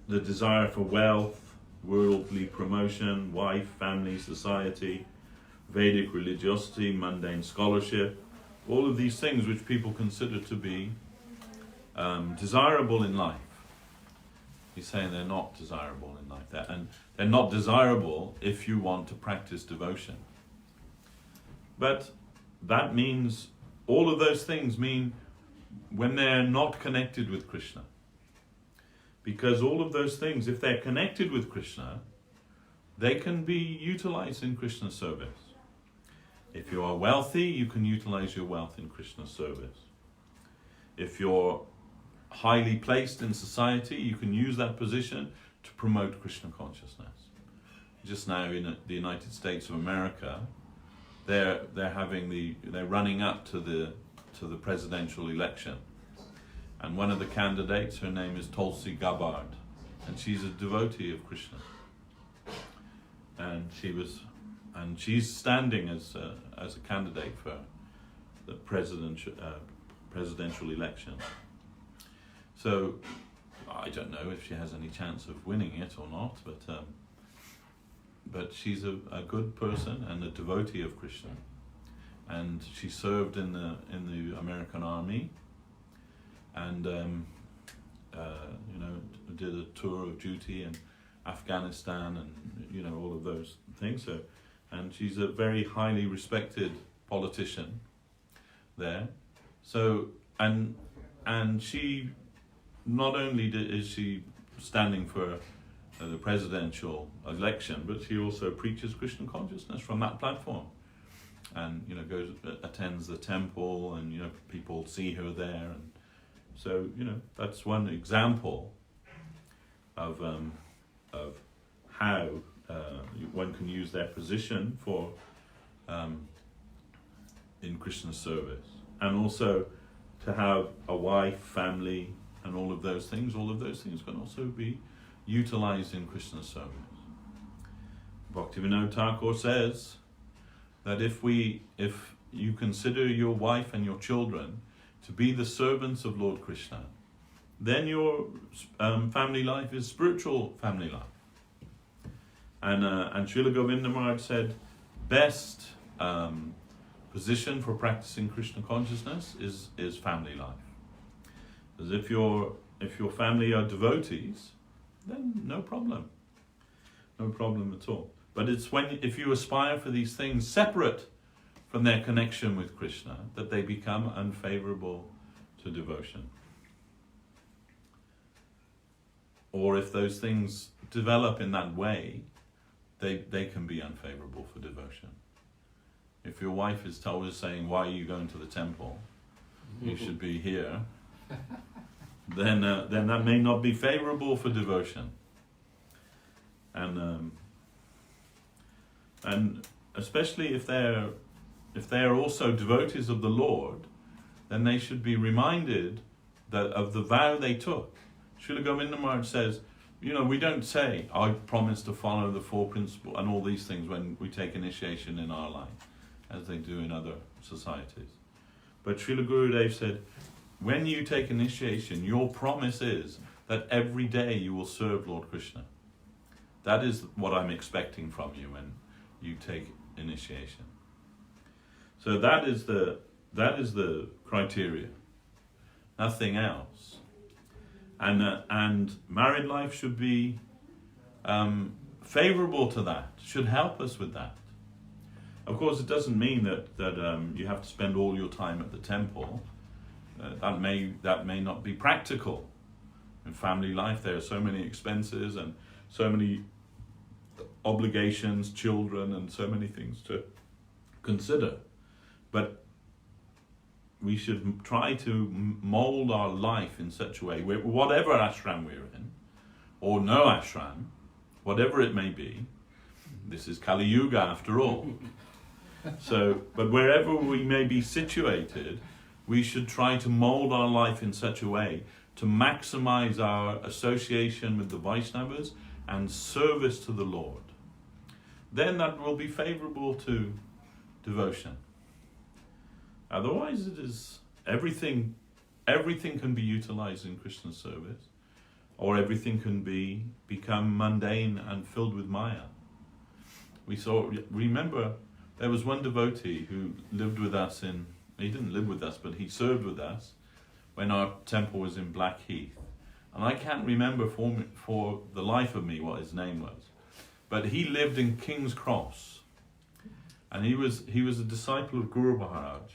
Speaker 1: the desire for wealth, worldly promotion, wife, family, society, Vedic religiosity, mundane scholarship, all of these things which people consider to be desirable in life. He's saying they're not desirable in life, and they're not desirable if you want to practice devotion. But that means, all of those things mean when they're not connected with Krishna. Because all of those things, if they're connected with Krishna, they can be utilized in Krishna's service. If you are wealthy, you can utilize your wealth in Krishna's service. If you're highly placed in society, you can use that position to promote Krishna consciousness. Just now in the United States of America, they're running up to the presidential election. And one of the candidates, her name is Tulsi Gabbard, and she's a devotee of Krishna. And she's standing as a candidate for the presidential election. So I don't know if she has any chance of winning it or not, but she's a good person and a devotee of Krishna. And she served in the American Army, and did a tour of duty in Afghanistan, and all of those things. So, and she's a very highly respected politician there. So, and she not only is she standing for the presidential election, but she also preaches Krishna consciousness from that platform, and attends the temple, and people see her there, and so that's one example of how one can use their position for in Krishna's service, and also to have a wife, family, and all of those things can also be utilized in Krishna's service. Bhaktivinoda Thakur says that if you consider your wife and your children to be the servants of Lord Krishna, then your family life is spiritual family life. And Srila Govinda Maharaj said, best position for practicing Krishna consciousness is family life. Because if your family are devotees, then no problem at all. But it's if you aspire for these things separate from their connection with Krishna, that they become unfavorable to devotion. Or if those things develop in that way, they can be unfavorable for devotion. If your wife is always saying, why are you going to the temple? You should be here. Then that may not be favorable for devotion. And especially if they're also devotees of the Lord, then they should be reminded that of the vow they took. Srila Govinda Maharaj says, we don't say, I promise to follow the four principles and all these things when we take initiation in our life, as they do in other societies. But Srila Gurudev said, when you take initiation, your promise is that every day you will serve Lord Krishna. That is what I'm expecting from you when you take initiation. So that is the criteria, nothing else. And married life should be favorable to that, should help us with that. Of course, it doesn't mean that you have to spend all your time at the temple. That may not be practical. In family life, there are so many expenses and so many obligations, children, and so many things to consider. But we should try to mold our life in such a way, whatever ashram we're in, or no ashram, whatever it may be. This is Kali Yuga after all. So, but wherever we may be situated, we should try to mold our life in such a way to maximize our association with the Vaishnavas and service to the Lord. Then that will be favorable to devotion. Otherwise, it is everything can be utilized in Krishna's service, or everything can become mundane and filled with Maya. Remember, there was one devotee who lived with us he didn't live with us, but he served with us when our temple was in Blackheath. And I can't remember for the life of me what his name was. But he lived in King's Cross. And he was a disciple of Guru Maharaj.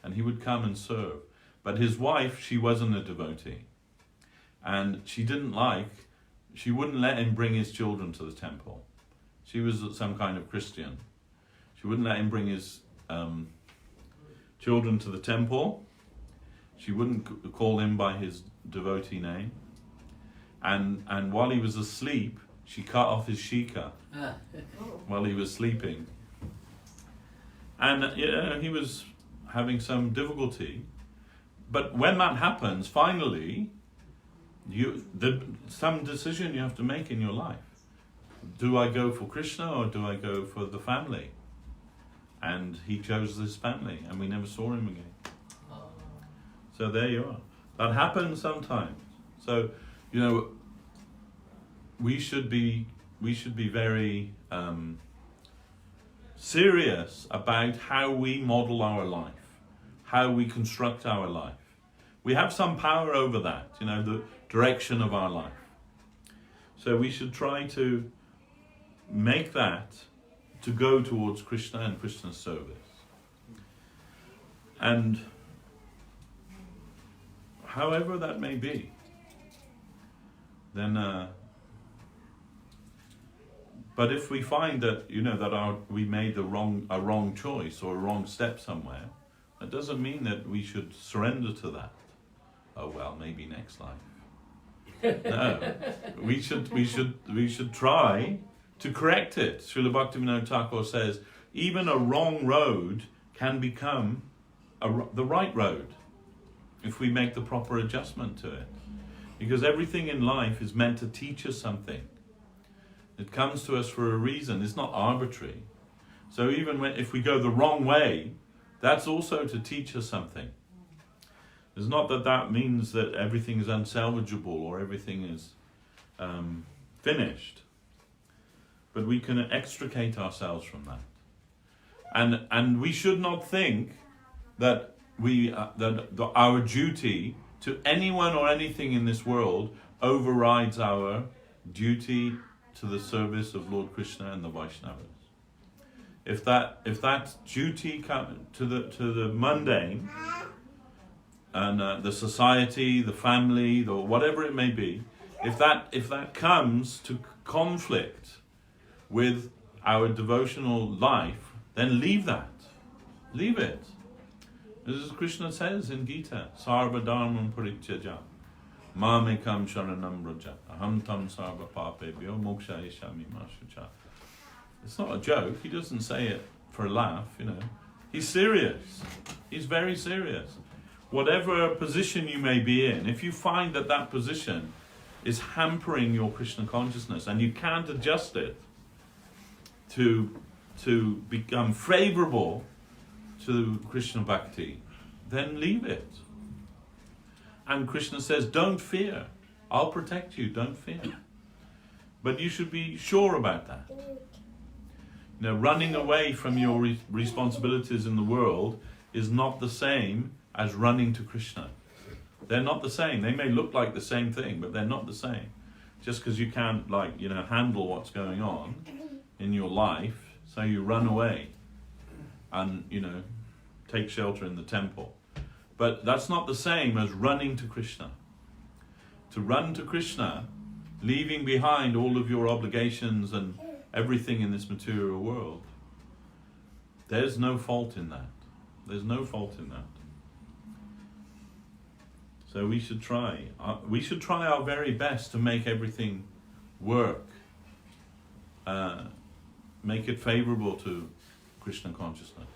Speaker 1: And he would come and serve. But his wife, she wasn't a devotee. And she wouldn't let him bring his children to the temple. She was some kind of Christian. She wouldn't let him bring his children to the temple. She wouldn't call him by his devotee name. And while he was asleep, she cut off his shika while he was sleeping. And he was having some difficulty. But when that happens, finally, some decision you have to make in your life. Do I go for Krishna or do I go for the family? And he chose this family, and we never saw him again. So there you are. That happens sometimes. So, we should be very serious about how we model our life, how we construct our life. We have some power over that, the direction of our life. So we should try to make that to go towards Krishna and Krishna's service. And however that may be, then but if we find that we made a wrong choice or a wrong step somewhere, that doesn't mean that we should surrender to that. Oh well, maybe next life. No, we should try to correct it. Srila Bhaktivinoda Thakur says, even a wrong road can become the right road if we make the proper adjustment to it. Because everything in life is meant to teach us something. It comes to us for a reason. It's not arbitrary. So even if we go the wrong way, that's also to teach us something. It's not that means that everything is unsalvageable or everything is finished. But we can extricate ourselves from that. And we should not think that our duty to anyone or anything in this world overrides our duty to the service of Lord Krishna and the Vaishnavas. If that duty to the mundane and the society, the family, or whatever it may be, if that comes to conflict with our devotional life, then leave that. Leave it. As Krishna says in Gita, Sarva Dharmam Parityaja, Mamekam Sharanam Vraja, Aham Tam Sarva Papebhyo Moksha Ishami Mashucha. It's not a joke. He doesn't say it for a laugh, you know. He's serious. He's very serious. Whatever position you may be in, if you find that that position is hampering your Krishna consciousness and you can't adjust it to become favorable to Krishna bhakti, then leave it. And Krishna says, don't fear. I'll protect you, don't fear. But you should be sure about that. You know, running away from your responsibilities in the world is not the same as running to Krishna. They're not the same. They may look like the same thing, but they're not the same. Just because you can't, like, you know, handle what's going on in your life, so you run away and, you know, take shelter in the temple. But that's not the same as running to Krishna. To run to Krishna, leaving behind all of your obligations and everything in this material world, there's no fault in that. There's no fault in that. So we should try. We should try our very best to make everything work. Make it favorable to Krishna consciousness.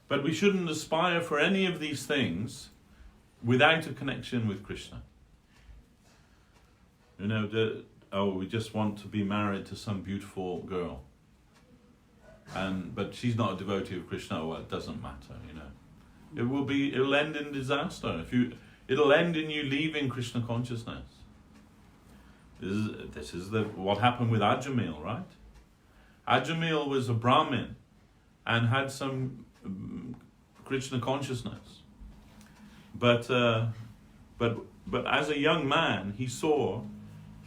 Speaker 1: But we shouldn't aspire for any of these things without a connection with Krishna. You know, we just want to be married to some beautiful girl, but she's not a devotee of Krishna. Well, it doesn't matter, you know. It'll end in disaster. It'll end in you leaving Krishna consciousness. This is what happened with Ajamil, right? Ajamil was a Brahmin and had some Krishna consciousness, but as a young man, he saw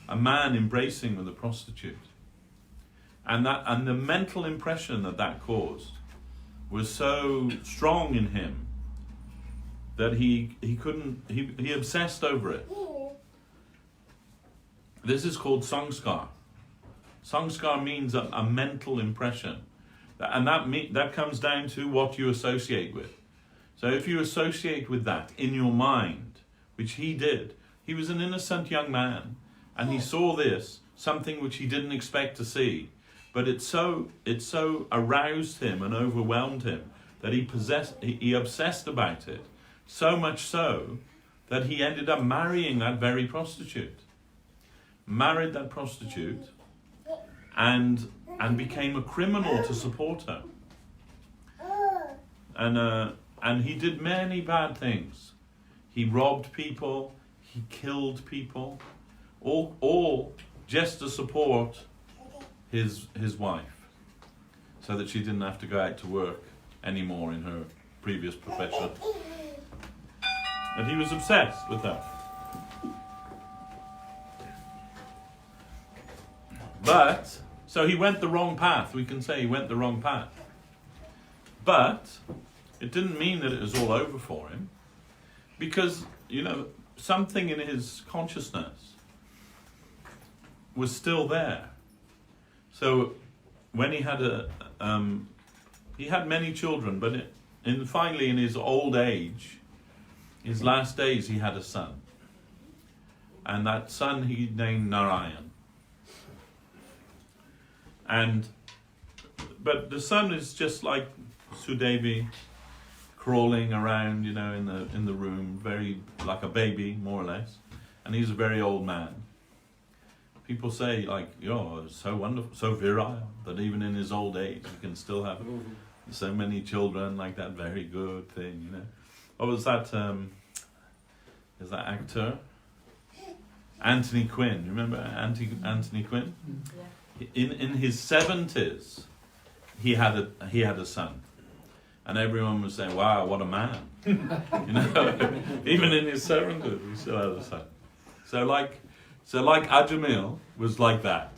Speaker 1: a man embracing with a prostitute, and the mental impression that caused was so strong in him that he obsessed over it. This is called sanskar. Sanskar means a mental impression, and that comes down to what you associate with. So if you associate with that in your mind, which he did, he was an innocent young man, and he saw this, something which he didn't expect to see, but it so aroused him and overwhelmed him that he obsessed about it, so much so that he ended up marrying that very prostitute. Married that prostitute and became a criminal to support her. And he did many bad things. He robbed people, he killed people, all just to support his wife, so that she didn't have to go out to work anymore in her previous profession. And he was obsessed with that. But, so he went the wrong path. We can say he went the wrong path. But it didn't mean that it was all over for him, because, you know, something in his consciousness was still there. So when he had he had many children, but finally in his old age, his last days, he had a son. And that son he named Narayan. But the son is just like Sudevi, crawling around, you know, in the room, very like a baby, more or less. And he's a very old man. People say, like, it's so wonderful, so virile, that even in his old age he can still have so many children, like that very good thing, you know. What was that? Is that actor? Anthony Quinn. Remember Anthony Quinn? Yeah. In his 70s, he had a son, and everyone was saying, "Wow, what a man!" You know, even in his 70s, he still had a son. So like Ajamil was like that.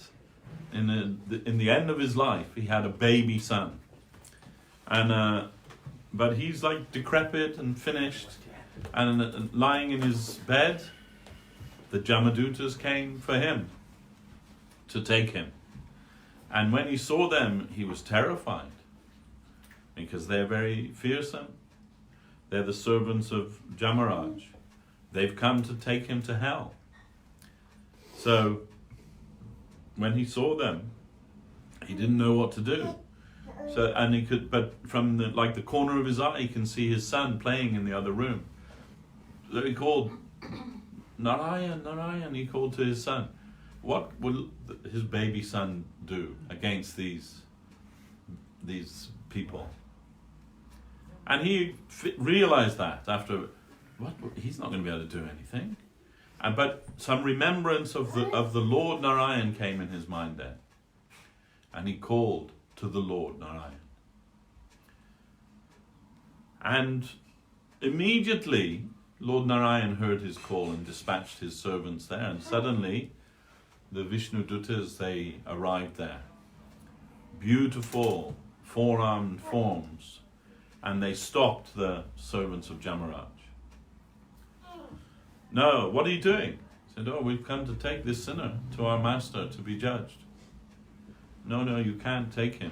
Speaker 1: In the end of his life, he had a baby son, but he's like decrepit and finished, and lying in his bed, the Jamadutas came for him to take him. And when he saw them, he was terrified, because they're very fearsome. They're the servants of Jamaraj. They've come to take him to hell. So when he saw them, he didn't know what to do. So, and he could, but from the corner of his eye, he can see his son playing in the other room. So he called, Narayan, Narayan. He called to his son. What will his baby son do against these people? And he realized that after, he's not going to be able to do anything. But some remembrance of the Lord Narayan came in his mind then. And he called to the Lord Narayan. And immediately, Lord Narayan heard his call and dispatched his servants there. And suddenly, the Vishnu Dutas, they arrived there. Beautiful, four-armed forms. And they stopped the servants of Jamaraj. No, what are you doing? He said, oh, we've come to take this sinner to our master to be judged. No, you can't take him.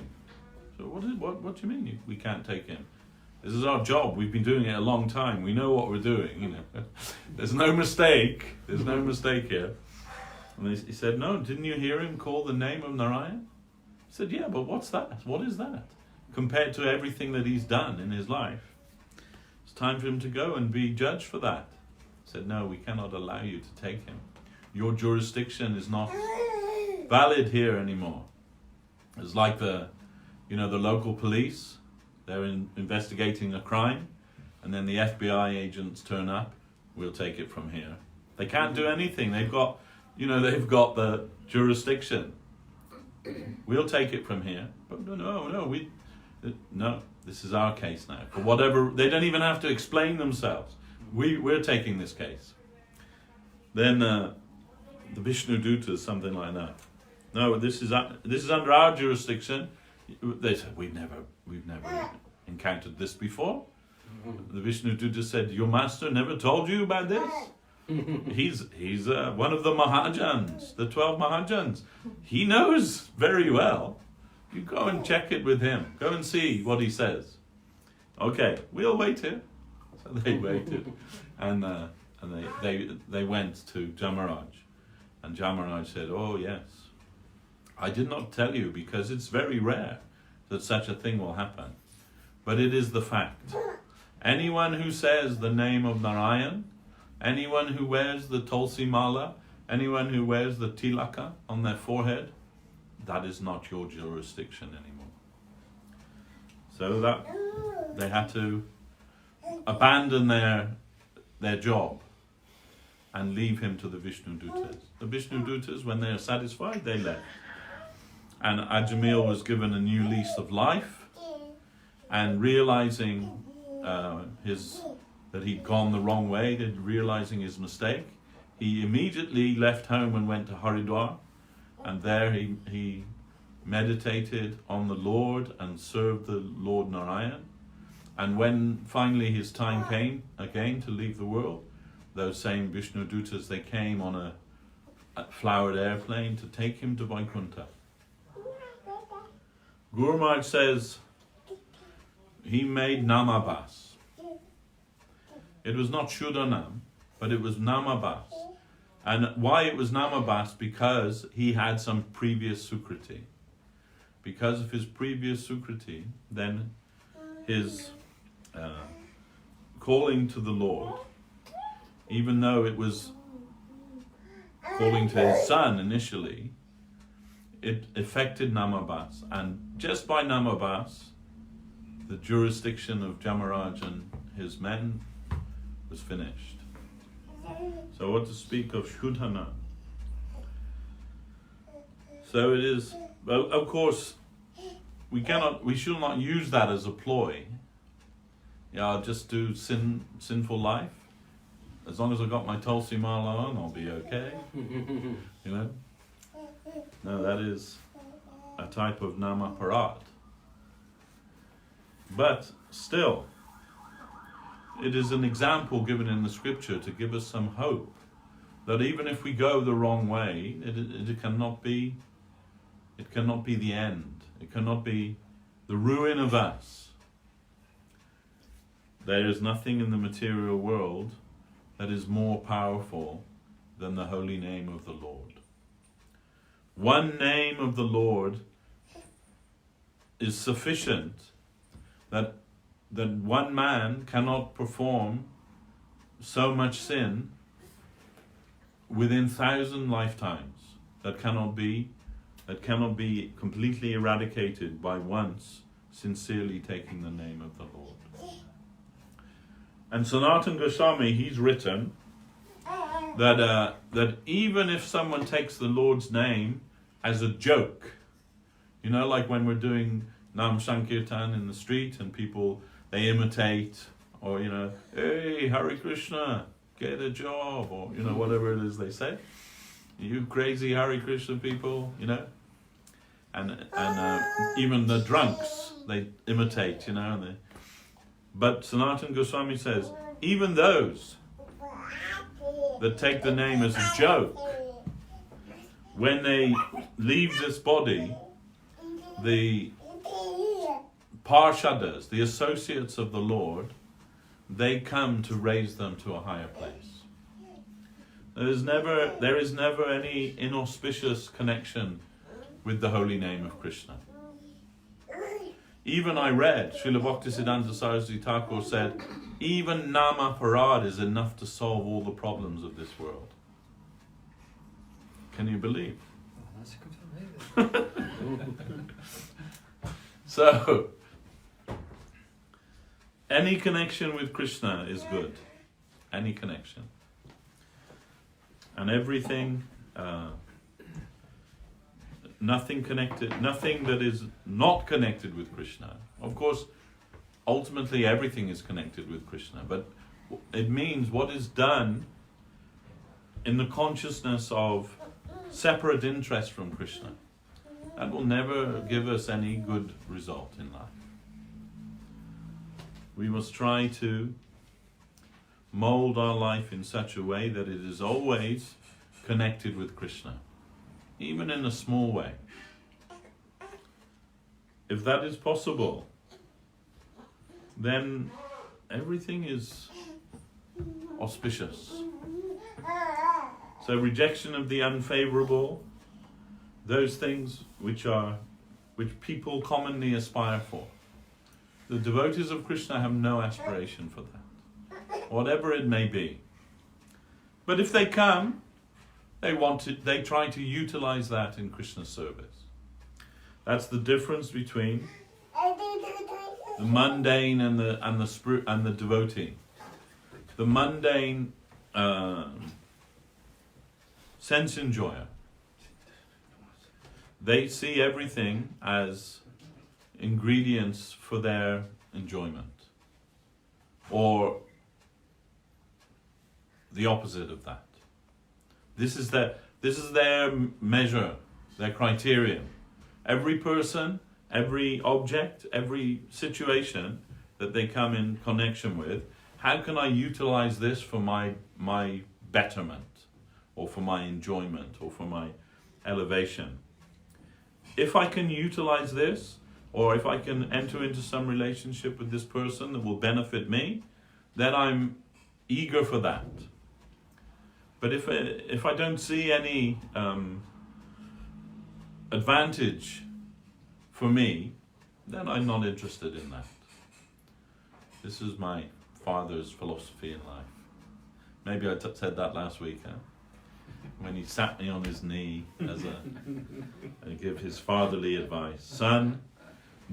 Speaker 1: So what do you mean we can't take him? This is our job. We've been doing it a long time. We know what we're doing. There's no mistake. There's no mistake here. And he said, no, didn't you hear him call the name of Narayan? He said, yeah, but what's that? What is that? Compared to everything that he's done in his life. It's time for him to go and be judged for that. He said, no, we cannot allow you to take him. Your jurisdiction is not valid here anymore. It's like the local police. They're investigating a crime, and then the FBI agents turn up. We'll take it from here. They can't do anything. They've got the jurisdiction. We'll take it from here. But no, this is our case now. For whatever, they don't even have to explain themselves. We're taking this case. Then the Vishnu Dutas, something like that. No, this is under our jurisdiction. They said, we've never encountered this before. The Vishnu Duta said, your master never told you about this? He's one of the Mahajans, the 12 Mahajans. He knows very well. You go and check it with him. Go and see what he says. Okay, we'll wait here. So they waited, and they went to Jamaraj, and Jamaraj said, oh yes, I did not tell you because it's very rare that such a thing will happen, but it is the fact. Anyone who says the name of Narayan, anyone who wears the Tulsi Mala, anyone who wears the tilaka on their forehead, that is not your jurisdiction anymore. So that they had to abandon their job and leave him to the Vishnu Dutas. The Vishnu Dutas, when they are satisfied, they left. And Ajamil was given a new lease of life, and realizing that he'd gone the wrong way, realizing his mistake, he immediately left home and went to Haridwar, and there he meditated on the Lord and served the Lord Narayan. And when finally his time came again to leave the world, those same Vishnu Dutas, they came on a flowered airplane to take him to Vaikuntha. Guru Maharaj says he made Namabas. It was not Shuddhanam, but it was Namabas. And why it was Namabas? Because he had some previous Sukriti. Because of his previous Sukriti, then his calling to the Lord, even though it was calling to his son initially, it affected Namabas. And just by Namabas, the jurisdiction of Jamaraj and his men was finished. So what to speak of Shuddhana? So it is, well, of course, we should not use that as a ploy. Yeah, I'll just do sinful life. As long as I've got my Tulsi Mala on, I'll be okay. No, that is a type of Namaparat. But still, it is an example given in the scripture to give us some hope that even if we go the wrong way, it cannot be the end. It cannot be the ruin of us. there is nothing in the material world that is more powerful than the holy name of the Lord. One name of the Lord is sufficient that one man cannot perform so much sin within 1,000 lifetimes that cannot be completely eradicated by once sincerely taking the name of the Lord. And Sanatana Goswami, he's written that even if someone takes the Lord's name as a joke, you know, like when we're doing Nam Sankirtan in the street and people, they imitate, or, you know, hey, Hare Krishna, get a job, or, you know, whatever it is they say. You crazy Hare Krishna people, you know. And even the drunks, they imitate, you know. But Sanatana Goswami says, even those that take the name as a joke, when they leave this body, the Parshadas, the associates of the Lord, they come to raise them to a higher place. There is never any inauspicious connection with the holy name of Krishna. Even I read, Srila Bhaktisiddhanta Saraswati Thakur said, even Nama Parad is enough to solve all the problems of this world. Can you believe?
Speaker 2: Oh, that's good.
Speaker 1: So, any connection with Krishna is good. Any connection. And everything, nothing that is not connected with Krishna. Of course, ultimately everything is connected with Krishna, but it means what is done in the consciousness of separate interest from Krishna, that will never give us any good result in life. We must try to mold our life in such a way that it is always connected with Krishna, even in a small way. If that is possible, then everything is auspicious. So rejection of the unfavorable, those things which people commonly aspire for. The devotees of Krishna have no aspiration for that, whatever it may be. But if they come, they try to utilize that in Krishna's service. That's the difference between the mundane and the devotee. The mundane sense enjoyer, they see everything as ingredients for their enjoyment, or the opposite of that. This is their measure, their criterion. Every person, every object, every situation that they come in connection with, how can I utilize this for my betterment, or for my enjoyment, or for my elevation? If I can utilize this, or if I can enter into some relationship with this person that will benefit me, then I'm eager for that. But if I don't see any advantage for me, then I'm not interested in that. This is my father's philosophy in life. Maybe I said that last week, huh? When he sat me on his knee and give his fatherly advice. Son,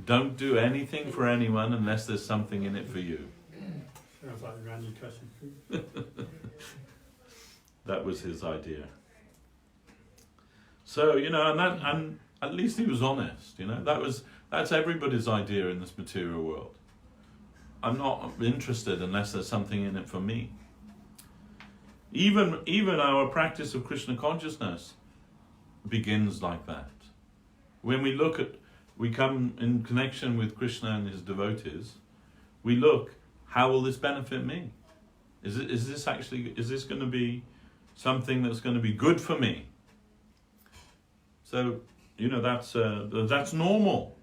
Speaker 1: don't do anything for anyone unless there's something in it for you.
Speaker 3: Sounds like Randy Cushing.
Speaker 1: That was his idea. So, and at least he was honest, that's everybody's idea in this material world. I'm not interested unless there's something in it for me. Even our practice of Krishna consciousness begins like that. When we come in connection with Krishna and his devotees, we look, how will this benefit me? Is this going to be something that's going to be good for me? So, that's normal,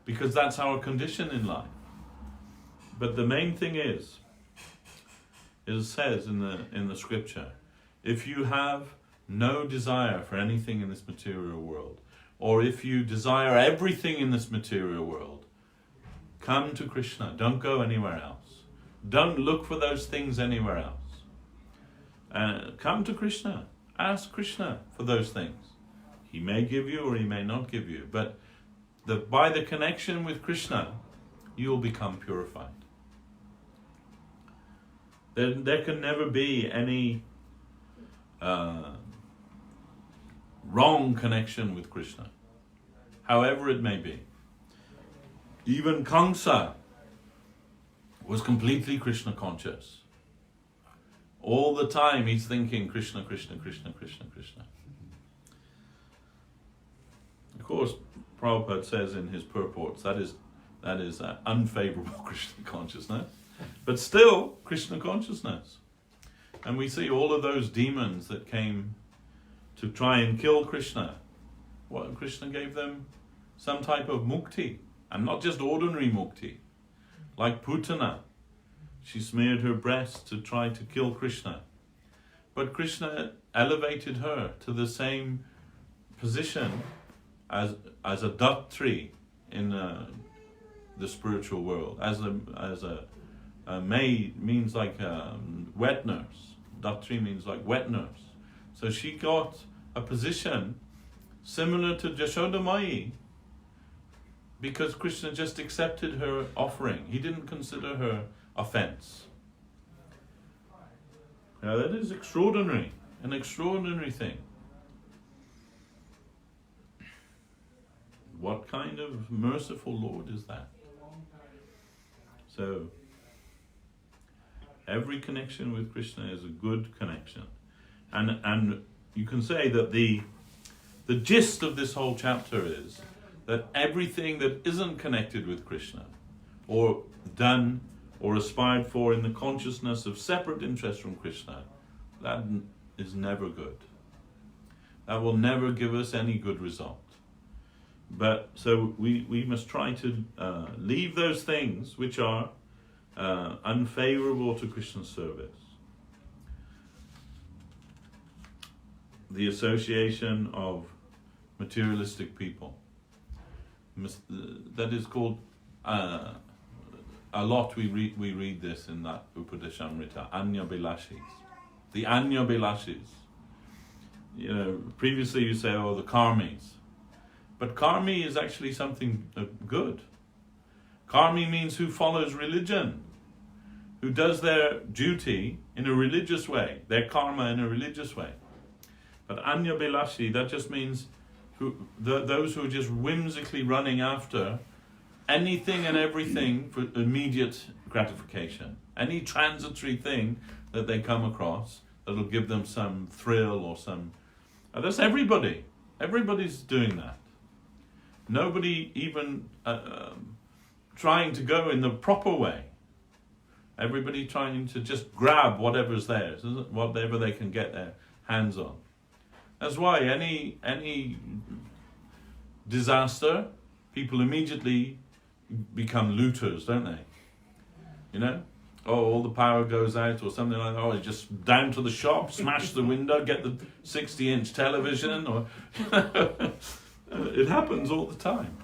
Speaker 1: because that's our condition in life. But the main thing is, it says in the scripture, if you have no desire for anything in this material world, or if you desire everything in this material world, come to Krishna. Don't go anywhere else. Don't look for those things anywhere else. Come to Krishna. Ask Krishna for those things. He may give you or he may not give you, but by the connection with Krishna, you will become purified. There can never be any wrong connection with Krishna, however it may be. Even Kamsa was completely Krishna conscious. All the time he's thinking Krishna, Krishna, Krishna, Krishna, Krishna. Of course, Prabhupada says in his purports that is unfavorable Krishna consciousness, but still Krishna consciousness. And we see all of those demons that came to try and kill Krishna. What Krishna gave them? Some type of mukti, and not just ordinary mukti. Like Putana, she smeared her breast to try to kill Krishna. But Krishna elevated her to the same position as a Datri in the spiritual world. As a maid means like a wet nurse. Datri means like wet nurse. So she got a position similar to Jashoda Mai because Krishna just accepted her offering. He didn't consider her offense. Now that is extraordinary, an extraordinary thing. What kind of merciful Lord is that? So, every connection with Krishna is a good connection. And you can say that the gist of this whole chapter is that everything that isn't connected with Krishna, or done or aspired for in the consciousness of separate interest from Krishna, that is never good. That will never give us any good result. But so we must try to leave those things which are unfavorable to Krishna's service. The association of materialistic people. That is called, a lot we read this in that Upadeshamrita, Anya Bilashis. The Anya Bilashis. You know, previously you say, oh, the karmis. But karmi is actually something good. Karmi means who follows religion, who does their duty in a religious way, their karma in a religious way. But Anya Bilashi, that just means those who are just whimsically running after anything and everything for immediate gratification. Any transitory thing that they come across that'll give them some thrill or some... that's everybody. Everybody's doing that. Nobody even trying to go in the proper way. Everybody trying to just grab whatever's theirs, whatever they can get their hands on. That's why any disaster, people immediately become looters, don't they? You know? Oh, all the power goes out or something like that. Oh, just down to the shop, smash the window, get the 60-inch television, or... It happens all the time.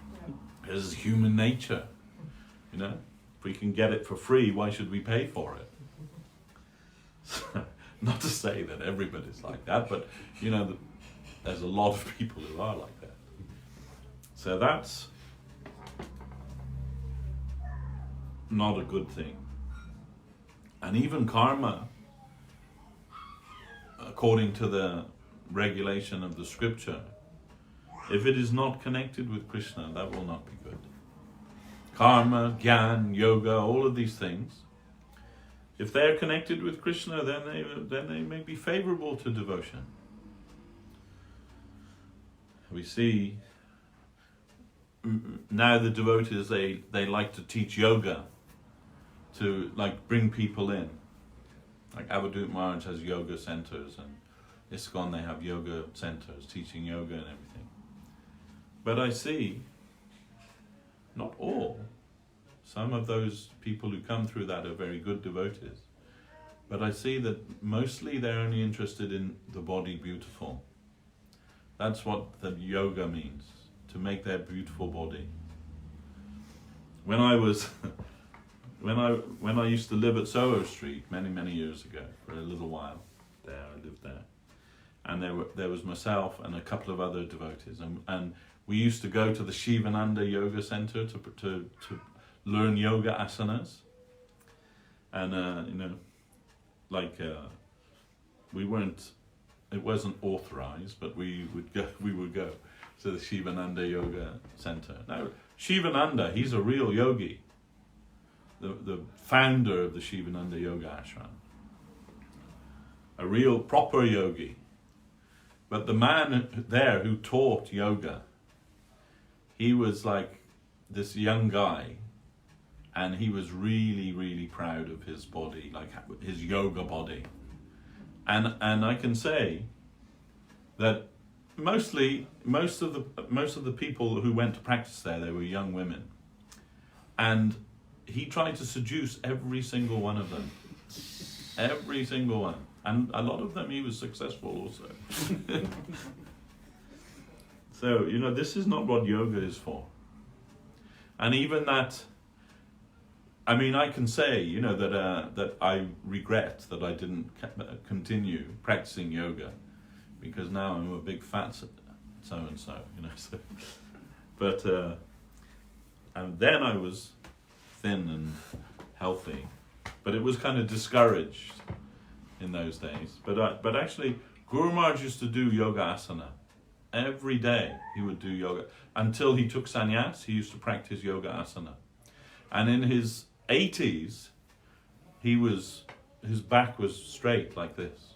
Speaker 1: This is human nature, you know. If we can get it for free, why should we pay for it? Not to say that everybody's like that, but you know, there's a lot of people who are like that. So that's not a good thing. And even karma, according to the regulation of the scripture, if it is not connected with Krishna, that will not be good. Karma, Gyan, Yoga, all of these things, if they are connected with Krishna, then they may be favorable to devotion. We see now the devotees, they like to teach yoga to like bring people in. Like Avadut Maharaj has yoga centers, and ISKCON they have yoga centers teaching yoga and everything. But I see, not all, Some of those people who come through that are very good devotees. But I see that mostly they're only interested in the body beautiful. That's what the yoga means, to make their beautiful body. When I was, when I used to live at Soho Street many years ago, for a little while, I lived there, and there was myself and a couple of other devotees, and we used to go to the Shivananda Yoga Center to learn yoga asanas, and it wasn't authorized, but we would go to the Shivananda Yoga Center. Now, Shivananda, he's a real yogi, the founder of the Shivananda Yoga Ashram, a real proper yogi. But the man there who taught yoga, he was like this young guy, and he was really proud of his body, like his yoga body. And I can say that most of the people who went to practice there, they were young women, and he tried to seduce every single one of them, every single one, and a lot of them he was successful also. So this is not what yoga is for. And even that, I mean, I can say that I regret that I didn't continue practicing yoga, because now I'm a big fat so and so. So. But and then I was thin and healthy, but it was kind of discouraged in those days. But actually, Guru Maharaj used to do yoga asana every day. He would do yoga until he took sannyas. He used to practice yoga asana, and in his 80s, his back was straight like this.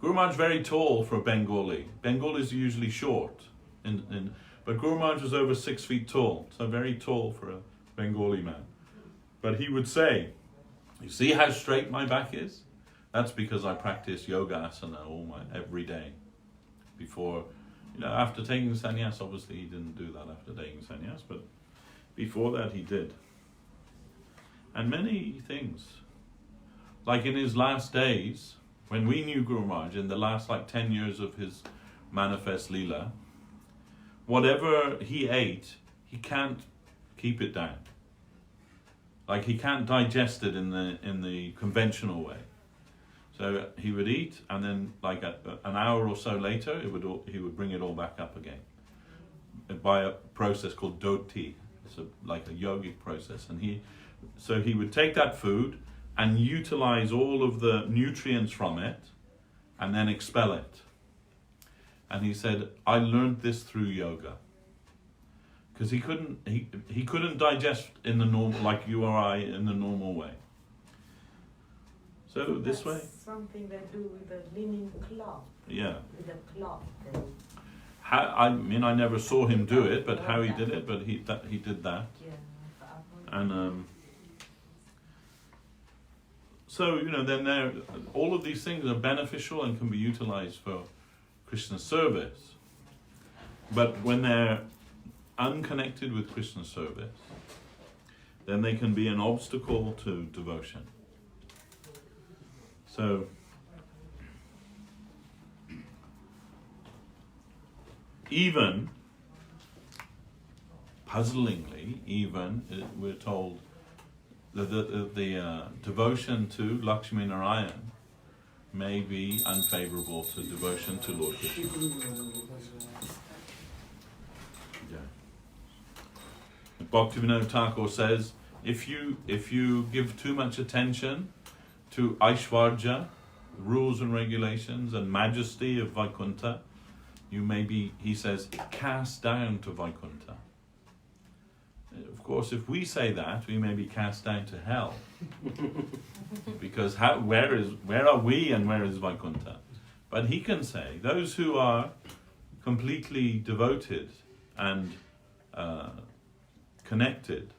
Speaker 1: Guru Maharaj very tall for a Bengali. Bengalis are usually short, but Guru Maharaj was over 6 feet tall, so very tall for a Bengali man. But he would say, "You see how straight my back is? That's because I practice yoga asana every day." Before, after taking sannyas, obviously he didn't do that after taking sannyas, but before that he did. And many things, like in his last days, when we knew Guru Maharaj, in the last 10 years of his manifest Leela, whatever he ate, he can't keep it down. Like he can't digest it in the conventional way. So he would eat, and then an hour or so later, he would bring it all back up again by a process called dhoti. It's like a yogic process, and he would take that food and utilize all of the nutrients from it, and then expel it. And he said, "I learned this through yoga," because he couldn't digest in the normal, like you or I, in the normal way. So this way.
Speaker 4: Something they do with the linen cloth.
Speaker 1: Yeah.
Speaker 4: With the cloth.
Speaker 1: I never saw him do it, but how he did it, but he did that.
Speaker 4: Yeah.
Speaker 1: And so then all of these things are beneficial and can be utilized for Krishna service. But when they're unconnected with Krishna service, then they can be an obstacle to devotion. So even puzzlingly, we're told that the devotion to Lakshmi Narayan may be unfavorable to devotion to Lord Krishna. Yeah. Bhaktivinoda Thakur says, if you give too much attention to Aishwarya, rules and regulations and majesty of Vaikuntha, you may be, he says, cast down to Vaikuntha. Of course, if we say that, we may be cast down to hell. Because where are we and where is Vaikuntha? But he can say, those who are completely devoted and connected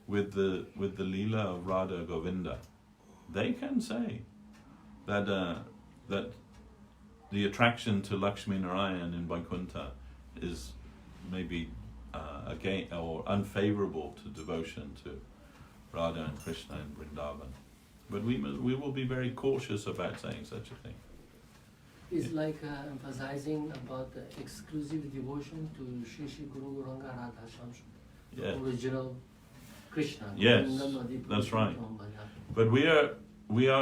Speaker 1: with the Leela of Radha Govinda, they can say that the attraction to Lakshmi Narayan in Vaikuntha is maybe again or unfavorable to devotion to Radha and Krishna in Vrindavan. But we will be very cautious about saying such a thing.
Speaker 5: It's like emphasizing about the exclusive devotion to Sri Sri Guru Gauranga Radha Shamsu, the
Speaker 1: Yeah.
Speaker 5: original Krishna.
Speaker 1: Yes, that's right. But we are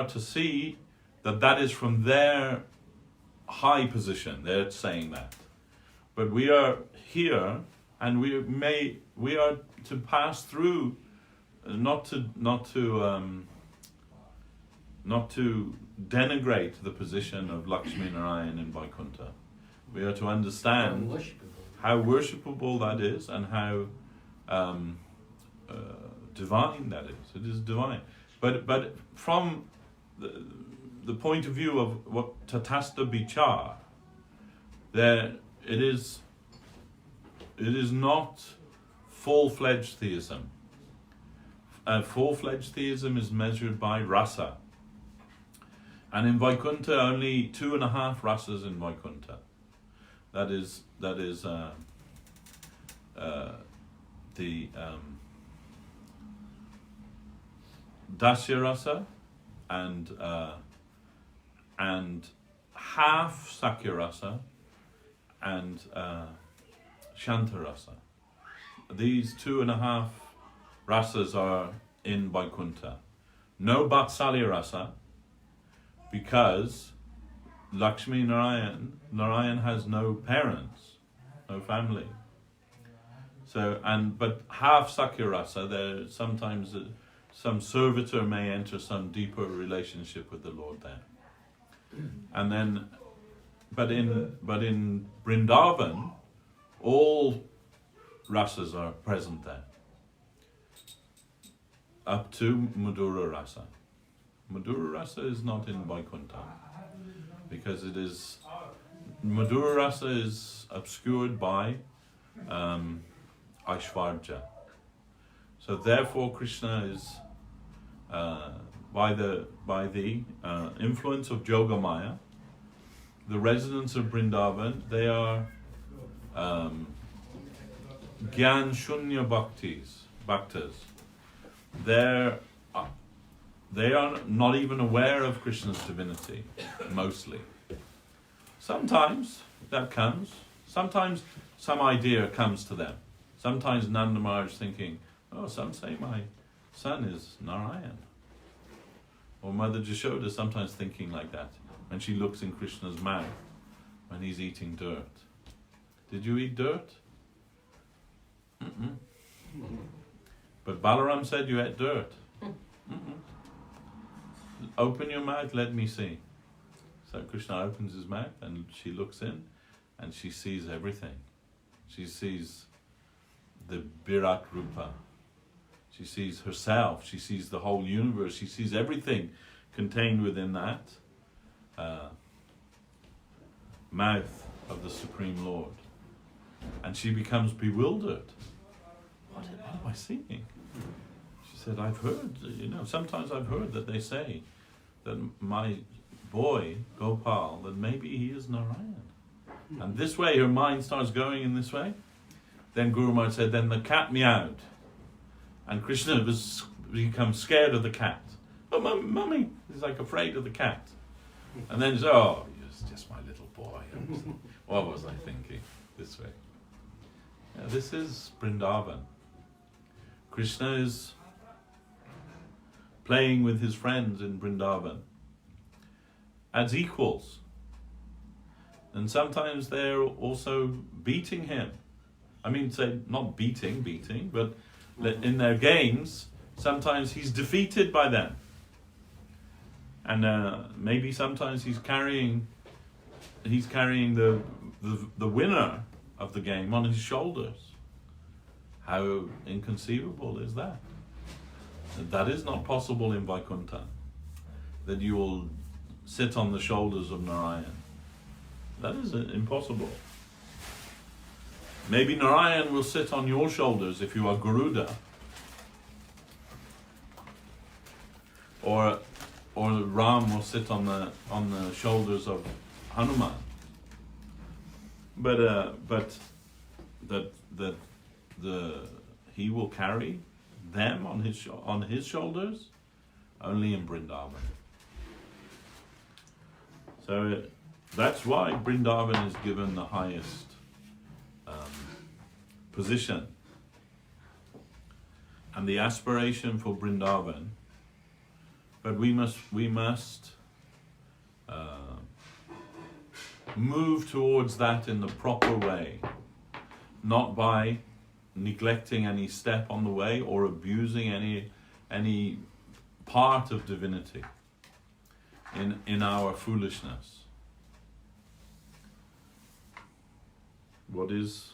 Speaker 1: to see that is from their high position. They're saying that. But we are here, and we are to pass through, not to denigrate the position of Lakshmi Narayan in Vaikuntha. We are to understand how worshipable that is and how divine that is. It is divine. But from the point of view of what Tatastha Bichar, there it is not full-fledged theism. Full-fledged theism is measured by rasa. And in Vaikuntha, only 2.5 rasas in Vaikuntha. That is the Dasya rasa and half Sakya rasa and Shanta rasa. These 2.5 rasas are in Vaikuntha. No Vatsalya rasa, because Lakshmi Narayan has no parents, no family. So but half Sakya rasa, there sometimes some servitor may enter some deeper relationship with the Lord there. And then, but in Vrindavan, all rasas are present there, up to Madhura rasa. Madhura rasa is not in Vaikuntha, because Madhura rasa is obscured by Aishvarja. So therefore Krishna is, by the influence of Jogamaya, the residents of Vrindavan, they are Gyan Shunya Bhaktas. They are not even aware of Krishna's divinity, mostly. Sometimes that comes. Sometimes some idea comes to them. Sometimes Nanda Maharaj is thinking, oh, some say my son is Narayan. Or Mother Jashoda sometimes thinking like that when she looks in Krishna's mouth when he's eating dirt. Did you eat dirt? Mm-mm. But Balaram said you ate dirt. Mm-mm. Open your mouth, let me see. So Krishna opens his mouth and she looks in and she sees everything. She sees the Virat Rupa. She sees herself. She sees the whole universe. She sees everything contained within that mouth of the Supreme Lord. And she becomes bewildered. What am I seeing? She said, I've heard, sometimes I've heard that they say that my boy, Gopal, that maybe he is Narayan. And this way, her mind starts going in this way. Then Guru Maharaj said, then the cat meowed. And Krishna becomes scared of the cat. Oh, mummy, he's like afraid of the cat. And then he says, oh, it's just my little boy. What was I thinking? This way. Yeah, this is Vrindavan. Krishna is playing with his friends in Vrindavan as equals. And sometimes they're also beating him. I mean, say, not beating, but in their games, sometimes he's defeated by them. And maybe sometimes he's carrying the winner of the game on his shoulders. How inconceivable is that? That is not possible in Vaikuntha, that you will sit on the shoulders of Narayan. That is impossible. Maybe Narayan will sit on your shoulders if you are Garuda. Or Ram will sit on the shoulders of Hanuman. But that he will carry them on his shoulders only in Vrindavan. So that's why Vrindavan is given the highest position. And the aspiration for Vrindavan, but we must move towards that in the proper way, not by neglecting any step on the way or abusing any part of divinity in our foolishness. What is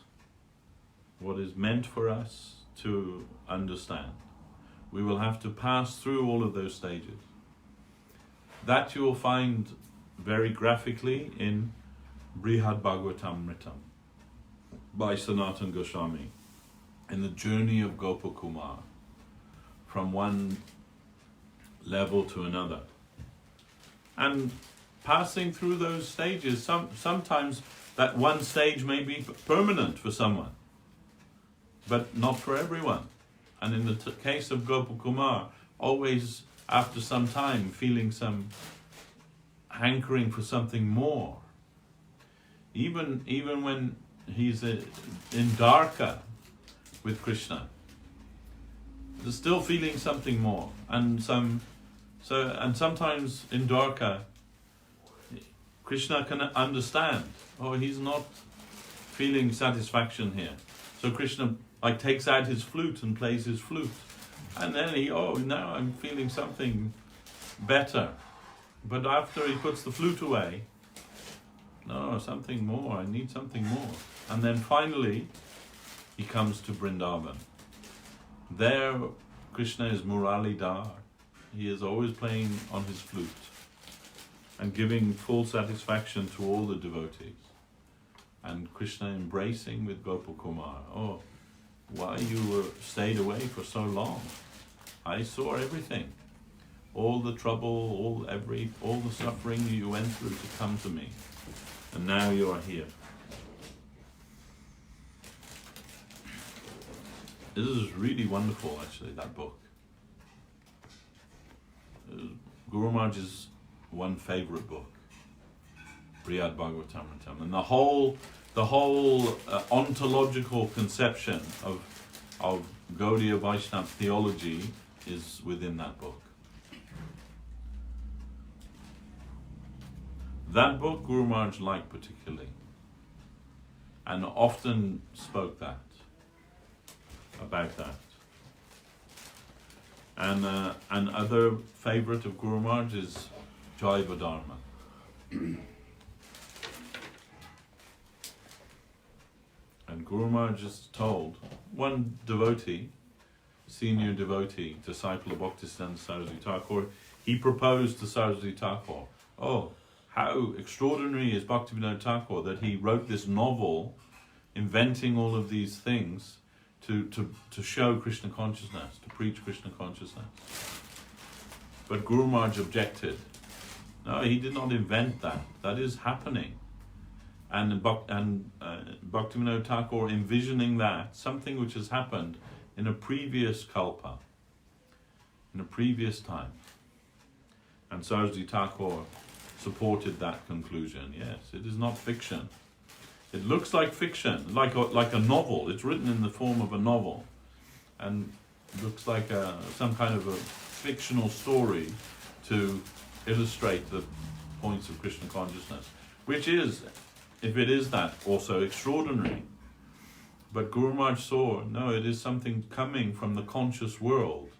Speaker 1: meant for us to understand, we will have to pass through all of those stages. That you will find very graphically in Brihad Bhagavatamritam by Sanatana Goswami, in the journey of Gopakumar from one level to another. And passing through those stages, sometimes that one stage may be permanent for someone, but not for everyone. And in the case of Gopakumar, always after some time feeling some hankering for something more. Even when he's in Dwarka with Krishna, there's still feeling something more. And sometimes in Dwarka, Krishna can understand, oh, he's not feeling satisfaction here. So Krishna takes out his flute and plays his flute. And then now I'm feeling something better. But after he puts the flute away, no, something more, I need something more. And then finally, he comes to Vrindavan. There, Krishna is Murali Dar. He is always playing on his flute and giving full satisfaction to all the devotees. And Krishna embracing with Gopakumar. Oh, why you stayed away for so long? I saw everything. All the trouble, all the suffering you went through to come to me. And now you are here. This is really wonderful, actually, that book. Guru Maharaj's one favorite book, Brihad Bhagavatamritam, and the whole ontological conception of Gaudiya Vaishnava theology is within that book. That book Guru Maharaj liked particularly, and often spoke about that. And other favorite of Guru Maharaj is Jaiva Dharma. And Guru Maharaj is told, one devotee, senior devotee, disciple of Bhaktisiddhanta Saraswati Thakur, he proposed to Saraswati Thakur, oh, how extraordinary is Bhaktivinoda Thakur that he wrote this novel inventing all of these things to show Krishna consciousness, to preach Krishna consciousness. But Guru Maharaj objected. No, he did not invent that. That is happening. And Bhaktivinoda Thakur envisioning that, something which has happened in a previous kalpa, in a previous time. And Saraswati Thakur supported that conclusion. Yes, it is not fiction. It looks like fiction, like a novel. It's written in the form of a novel, and looks like some kind of a fictional story to illustrate the points of Krishna consciousness, which is, if it is that, also extraordinary. But Guru Maharaj saw, no, it is something coming from the conscious world,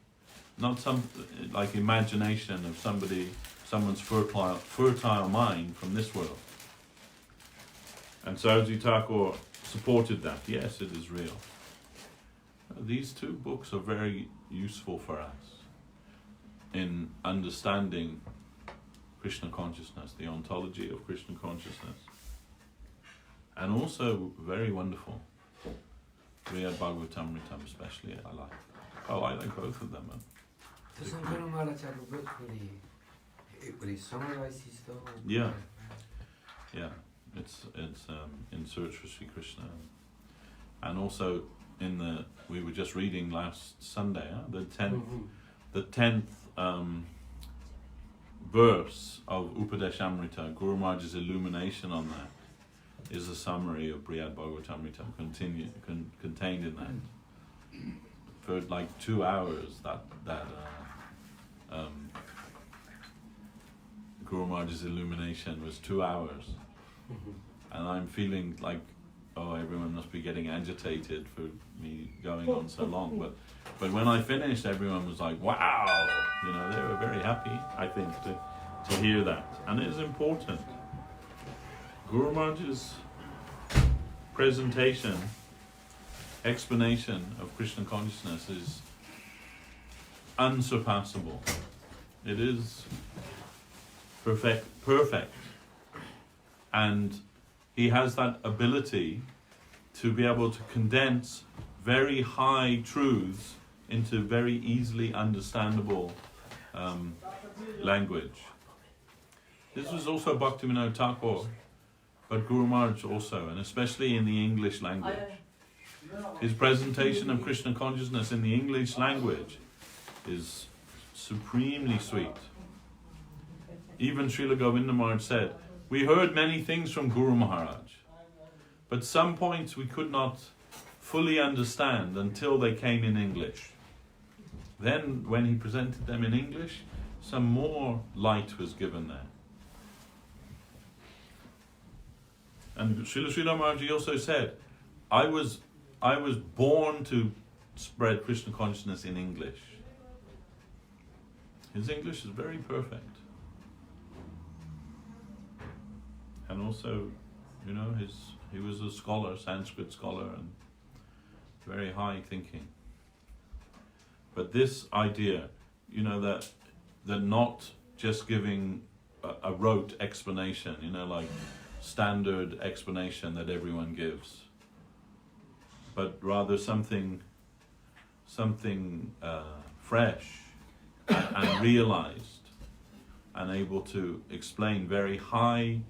Speaker 1: not some like imagination of someone's fertile mind from this world. And Saraswati Thakur supported that. Yes, it is real. These two books are very useful for us in understanding Krishna consciousness, the ontology of Krishna consciousness. And also very wonderful. Brihad Bhagavatamritam especially, I like. Oh, I like both of them.
Speaker 2: Doesn't Guru Maharaj have a book where he summarizes the whole?
Speaker 1: Yeah. Yeah. It's in Search for Sri Krishna. And also we were just reading last Sunday, the 10th verse of Upadeshamrita, Guru Maharaj's illumination on that, is a summary of Brihad Bhagavatamrita contained in that. For like 2 hours, Guru Maharaj's illumination was 2 hours. And I'm feeling like, oh, everyone must be getting agitated for me going on so long. But when I finished, everyone was like, wow! You know, they were very happy, I think, to hear that. And it is important. Guru Maharaj's presentation, explanation of Krishna consciousness is unsurpassable. It is perfect. And he has that ability to be able to condense very high truths into very easily understandable language. This was also Bhaktivinoda Thakur, but Guru Maharaj also, and especially in the English language. His presentation of Krishna consciousness in the English language is supremely sweet. Even Srila Govinda Maharaj said, we heard many things from Guru Maharaj, but some points we could not fully understand until they came in English. Then, when he presented them in English, some more light was given there. And Srila Sridhar Maharaj also said, I was born to spread Krishna consciousness in English. His English is very perfect. And also, you know, he was a scholar, Sanskrit scholar, and very high thinking. But this idea, you know, that not just giving a rote explanation, you know, like standard explanation that everyone gives, but rather something fresh and realized, and able to explain very high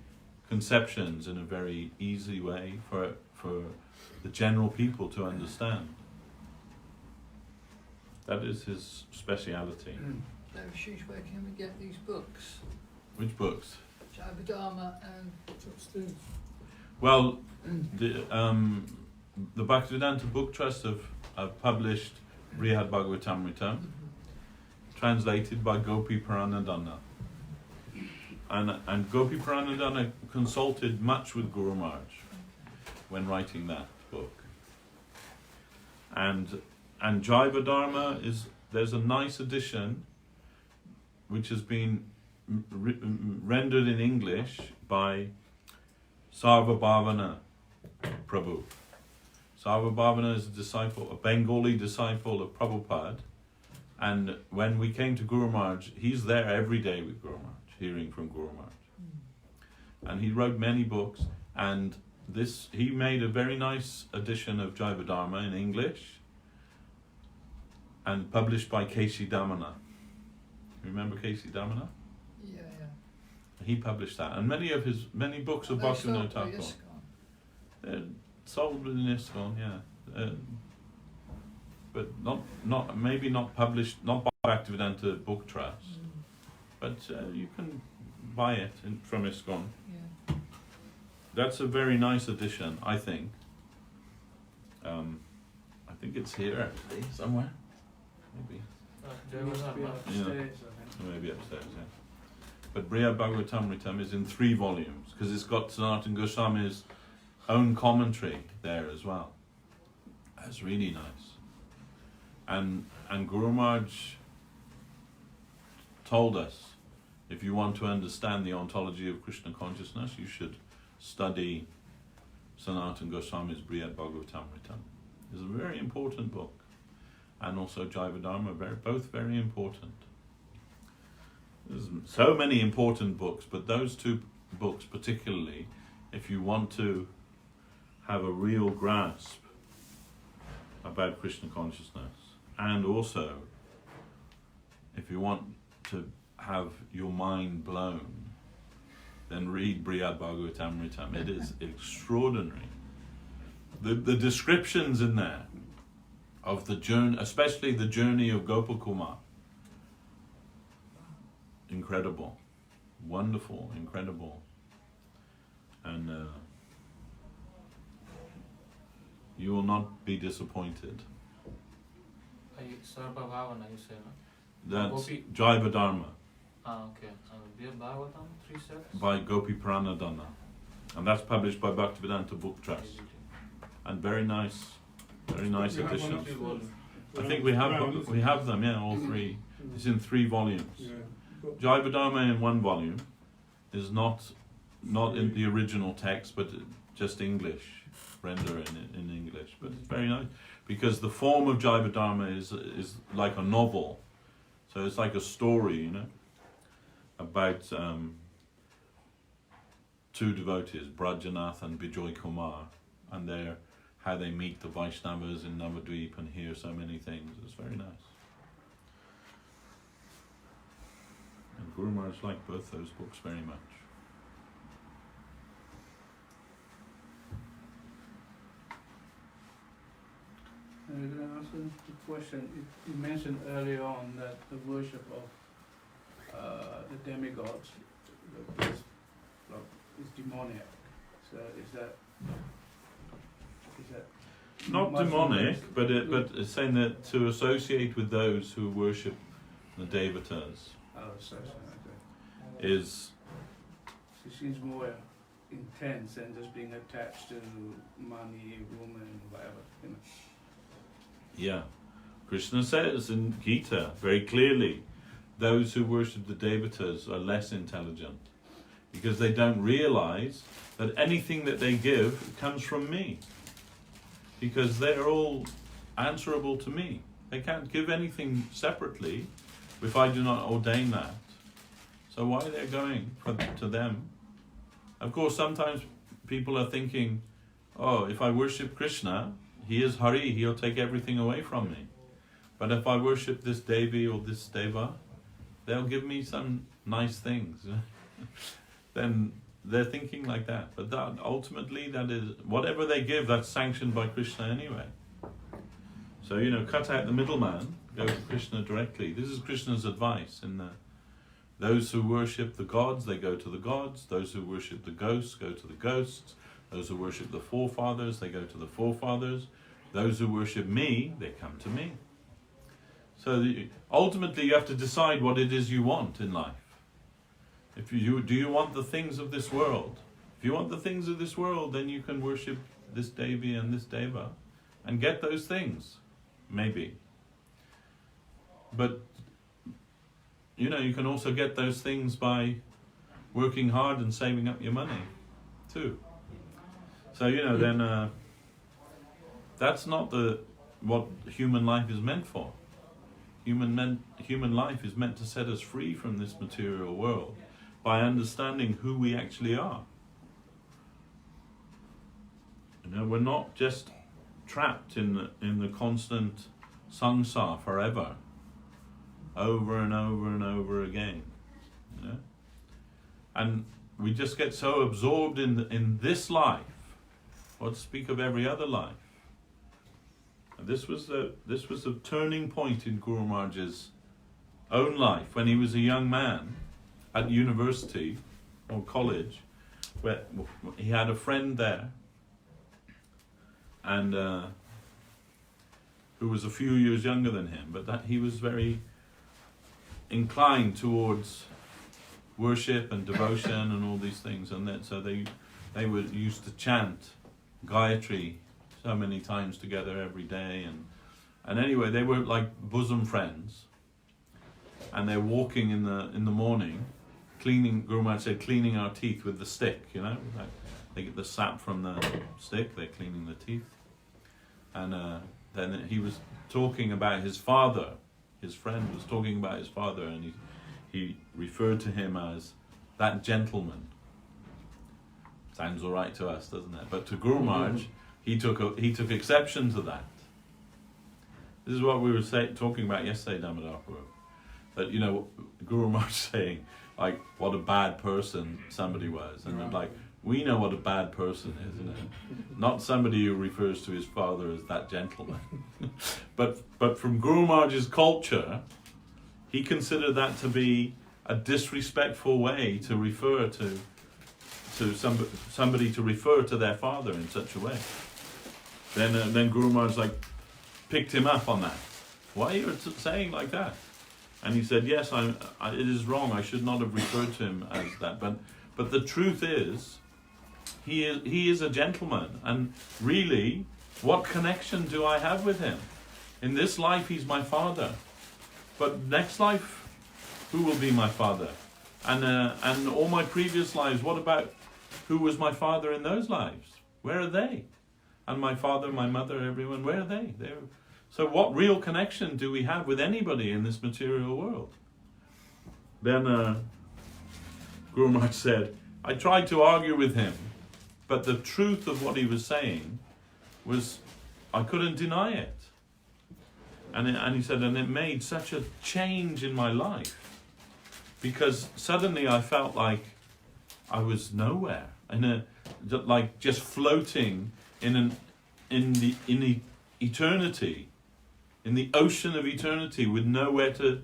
Speaker 1: conceptions in a very easy way for the general people to understand. That is his speciality.
Speaker 6: Devashis, where can we get these books?
Speaker 1: Which books?
Speaker 6: Jivanamrtam and...
Speaker 1: Well, the Bhaktivedanta Book Trust have published Brihad Bhagavatamrita, translated by Gopi Paranadana. And Gopi Paranadana consulted much with Guru Maharaj when writing that book. And Jaiva Dharma there's a nice edition which has been rendered in English by Sarva Bhavana Prabhu. Sarva Bhavana is a Bengali disciple of Prabhupada, and when we came to Guru Maharaj, he's there every day with Guru Maharaj, hearing from Guru Maharaj. And he wrote many books, and he made a very nice edition of Jaiva Dharma in English, and published by K.C. Damana. Remember K.C. Damana?
Speaker 6: Yeah.
Speaker 1: He published that, and many books of Bhaktivinoda Thakur. They're sold in ISKCON, yeah, but not published, not by Bhaktivedanta Book Trust, but you can buy it from ISKCON.
Speaker 6: Yeah.
Speaker 1: That's a very nice edition, I think. I think it's here actually somewhere, maybe. Maybe upstairs, yeah. But Brihad Bhagavatamrita is in 3 volumes, because it's got Sanatana Goswami's own commentary there as well. That's really nice. And Guru Maharaj told us, if you want to understand the ontology of Krishna consciousness, you should study Sanatana Goswami's Brihad Bhagavatamrita. It's a very important book. And also Jaiva Dharma, both very important. There's so many important books, but those 2 books particularly, if you want to have a real grasp about Krishna consciousness, and also if you want to have your mind blown, then read Brihad Bhagavatamrita. It is extraordinary. The descriptions in there of the journey, especially the journey of Gopakumar. Incredible, wonderful, incredible, and you will not be disappointed.
Speaker 7: Sarva Bhavana, you say, no?
Speaker 1: That's
Speaker 7: Gopi-
Speaker 1: Jaiva Dharma
Speaker 7: Okay. Dear Bhagavatam, 3 sets?
Speaker 1: by Gopi Pranadana, and that's published by Bhaktivedanta Book Trust, and very nice editions. I think we have them, yeah, all three. It's in 3 volumes.
Speaker 3: Yeah.
Speaker 1: Jaiva Dharma in 1 volume is not in the original text, but just English, render in English. But it's very nice because the form of Jaiva Dharma is like a novel, so it's like a story, you know, about 2 devotees, Brajanath and Bijoy Kumar, and how they meet the Vaishnavas in Navadvip and hear so many things. It's very nice. And Guru Maharaj liked both those books very much.
Speaker 8: Can I ask a question? You mentioned earlier on that the worship of the demigods is demoniac. So is that
Speaker 1: Not
Speaker 8: much
Speaker 1: demonic,
Speaker 8: less-
Speaker 1: but it's saying that to associate with those who worship the devatas
Speaker 8: so okay.
Speaker 1: is
Speaker 8: It seems more intense than just being attached to money, woman, whatever. You know.
Speaker 1: yeah. Krishna says in Gita very clearly, those who worship the devatas are less intelligent because they don't realize that anything that they give comes from me. Because they're all answerable to me. They can't give anything separately if I do not ordain that. So why they're going to them? Of course, sometimes people are thinking, oh, if I worship Krishna, he is Hari, he'll take everything away from me. But if I worship this Devi or this Deva, they'll give me some nice things. Then they're thinking like that. But that ultimately, that is, whatever they give, that's sanctioned by Krishna anyway. So, you know, cut out the middleman, go to Krishna directly. This is Krishna's advice. Those who worship the gods, they go to the gods. Those who worship the ghosts, go to the ghosts. Those who worship the forefathers, they go to the forefathers. Those who worship me, they come to me. So ultimately, you have to decide what it is you want in life. Do you want the things of this world? If you want the things of this world, then you can worship this Devi and this Deva and get those things, maybe. But, you know, you can also get those things by working hard and saving up your money, too. So, you know, then that's not what human life is meant for. Human life is meant to set us free from this material world by understanding who we actually are. You know, we're not just trapped in the constant sansar forever, over and over and over again. You know? And we just get so absorbed in this life, what to speak of every other life. And this was the turning point in Guru Maharaj's own life when he was a young man at university or college, where he had a friend there, and who was a few years younger than him, but that he was very inclined towards worship and devotion and all these things, and that so they were used to chant Gayatri so many times together every day, and anyway they were like bosom friends, and they're walking in the morning, cleaning. Guru Maharaj said, cleaning our teeth with the stick. You know, like they get the sap from the stick. They're cleaning the teeth, and then he was talking about his father. His friend was talking about his father, and he referred to him as that gentleman. Sounds all right to us, doesn't it? But to Guru Maharaj, he took exception to that. This is what we were talking about yesterday, Damodar Prabhu. That, you know, Guru Maharaj saying, like, what a bad person somebody was. And like, we know what a bad person is, isn't it? Not somebody who refers to his father as that gentleman. but from Guru Maharaj's culture, he considered that to be a disrespectful way to refer to somebody to refer to their father in such a way. Then Guru Maharaj picked him up on that. Why are you saying like that? And he said, yes, it is wrong. I should not have referred to him as that. But the truth is, he is a gentleman. And really, what connection do I have with him? In this life, he's my father. But next life, who will be my father? And all my previous lives, what about who was my father in those lives? Where are they? And my father, my mother, everyone, where are they? So what real connection do we have with anybody in this material world? Then Guru Maharaj said, I tried to argue with him, but the truth of what he was saying was, I couldn't deny it. And he said, and it made such a change in my life, because suddenly I felt like I was nowhere, like just floating in the eternity, in the ocean of eternity, with nowhere to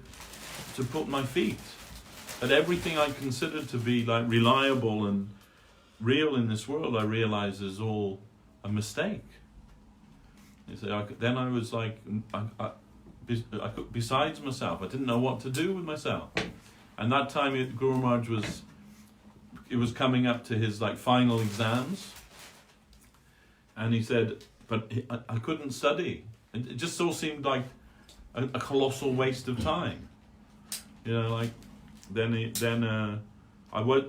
Speaker 1: put my feet. That everything I considered to be like reliable and real in this world, I realized is all a mistake. Then I was like, besides myself, I didn't know what to do with myself. And that time Guru Maharaj was coming up to his final exams, and he said, but I couldn't study. It just all seemed like a colossal waste of time. I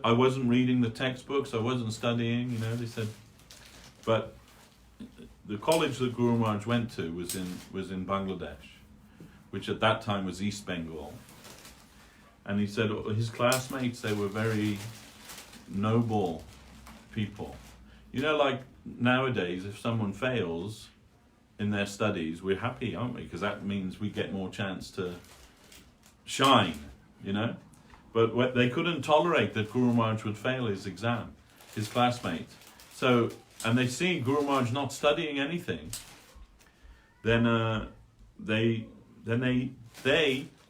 Speaker 1: wasn't reading the textbooks, I wasn't studying, they said. But the college that Guru Maharaj went to was in Bangladesh, which at that time was East Bengal. And he said his classmates, they were very noble people. Like nowadays, if someone fails in their studies, we're happy, aren't we? Because that means we get more chance to shine, But they couldn't tolerate that Guru Maharaj would fail his exam, his classmates. So, and they see Guru Maharaj not studying anything. Then they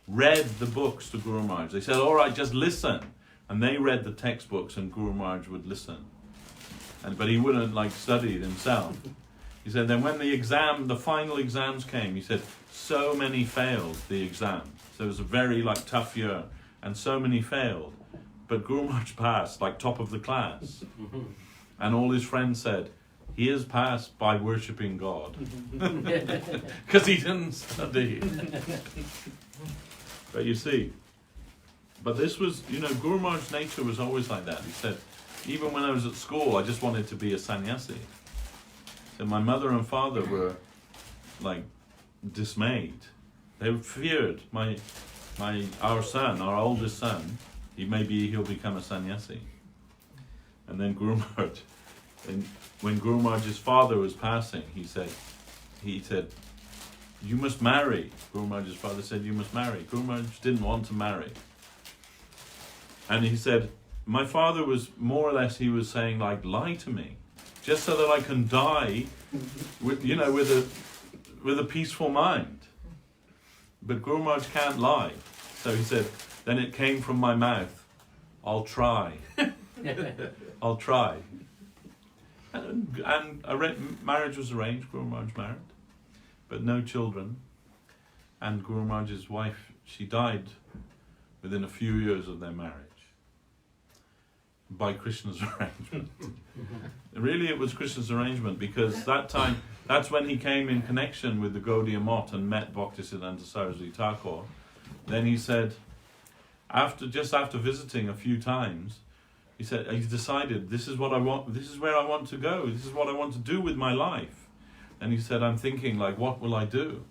Speaker 1: read the books to Guru Maharaj. They said, all right, just listen. And they read the textbooks and Guru Maharaj would listen. But he wouldn't study it himself. He said, then when the final exams came, he said, so many failed the exam. So it was a very tough year, and so many failed. But Guru Maharaj passed, top of the class. And all his friends said, he has passed by worshipping God. Because he didn't study. But you see, but this was, Guru Maharaj's nature was always like that. He said, even when I was at school, I just wanted to be a sannyasi. So my mother and father were dismayed. They feared our son, our oldest son, he'll become a sannyasi. And then Guru Maharaj, when Guru Maharaj's father was passing, he said, you must marry. Guru Maharaj's father said, you must marry. Guru Maharaj didn't want to marry. And he said, my father was more or less, he was saying lie to me, just so that I can die with a peaceful mind. But Guru Maharaj can't lie. So he said, then it came from my mouth, I'll try. I'll try. And marriage was arranged, Guru Maharaj married, but no children. And Guru Maharaj's wife, she died within a few years of their marriage, by Krishna's arrangement. Really, it was Krishna's arrangement, because that's when he came in connection with the Gaudiya Math and met Bhaktisiddhanta Saraswati Thakur. Then he said, after visiting a few times, he decided, this is what I want, this is where I want to go, this is what I want to do with my life. And he said, I'm thinking, what will I do?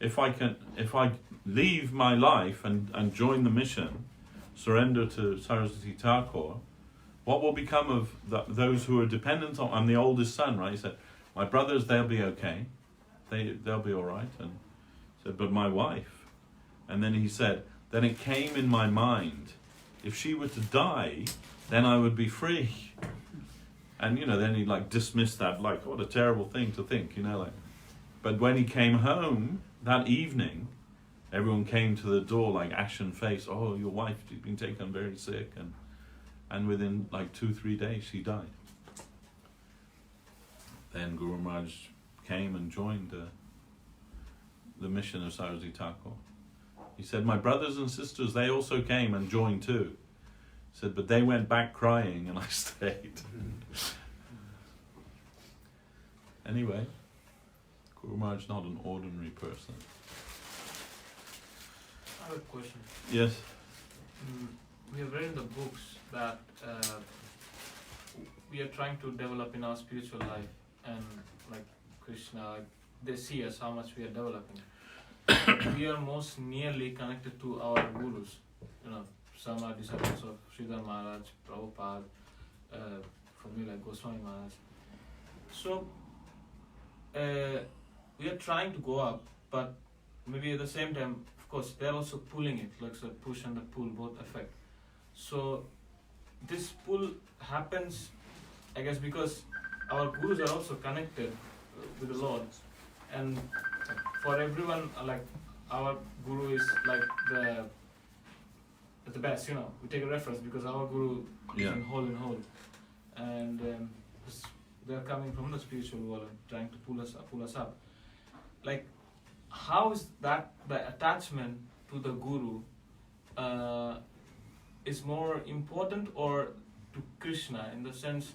Speaker 1: If I leave my life and join the mission, surrender to Saraswati Thakur, what will become of those who are dependent on? I'm the oldest son, right? He said, my brothers, they'll be okay, they'll be all right. And he said, but my wife. And then he said, then it came in my mind, if she were to die, then I would be free. And then he like dismissed that, like, what a terrible thing to think, like. But when he came home that evening, everyone came to the door like ashen face. Oh, your wife, she's been taken very sick, and within like 2-3 days she died. Then Guru Maharaj came and joined the mission of Saraswati Thakur. He said, my brothers and sisters, they also came and joined too. He said, but they went back crying and I stayed. Anyway, Guru Maharaj is not an ordinary person.
Speaker 7: I have a question.
Speaker 1: Yes.
Speaker 7: We have read in the books that we are trying to develop in our spiritual life, and like Krishna, they see us how much we are developing. We are most nearly connected to our gurus. Some are disciples of Sridhar Maharaj, Prabhupada, for me like Goswami Maharaj. So we are trying to go up, but maybe at the same time, of course, they are also pulling it, like the push and the pull both affect. So this pull happens, I guess, because our gurus are also connected with the Lord, and for everyone, like our guru is like the best. We take a reference because our guru is in whole, and they are coming from the spiritual world and trying to pull us up. Like, how is that the attachment to the guru is more important, or to Krishna, in the sense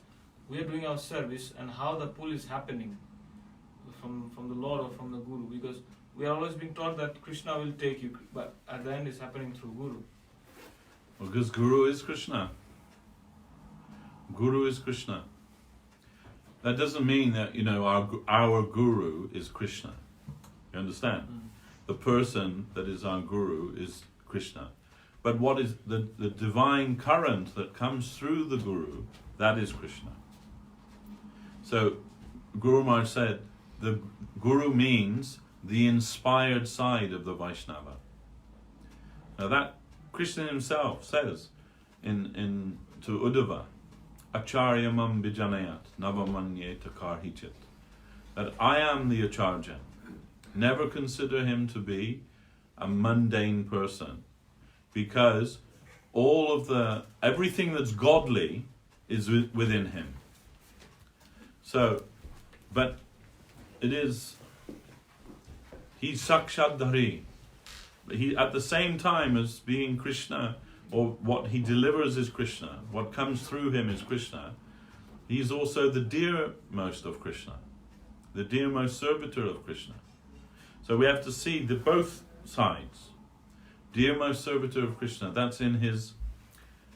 Speaker 7: we are doing our service, and how the pull is happening from the Lord or from the guru? Because we are always being taught that Krishna will take you, but at the end it's happening through guru.
Speaker 1: Because Guru is Krishna. Guru is Krishna. That doesn't mean that our guru is Krishna. You understand? The person that is our guru is Krishna. But what is the divine current that comes through the guru, that is Krishna. So Guru Maharaj said, the guru means the inspired side of the Vaishnava. Now that Krishna himself says to Uddhava, Acharya mam bijanayat navamanyeta karhichit, that I am the Acharya. Never consider him to be a mundane person, because everything that's godly is within him. So, but he's Sakshadhari. He, at the same time as being Krishna, or what he delivers is Krishna, what comes through him is Krishna, he's also the dearmost of Krishna, the dearmost servitor of Krishna. So we have to see both sides. Dearmost servitor of Krishna, that's in his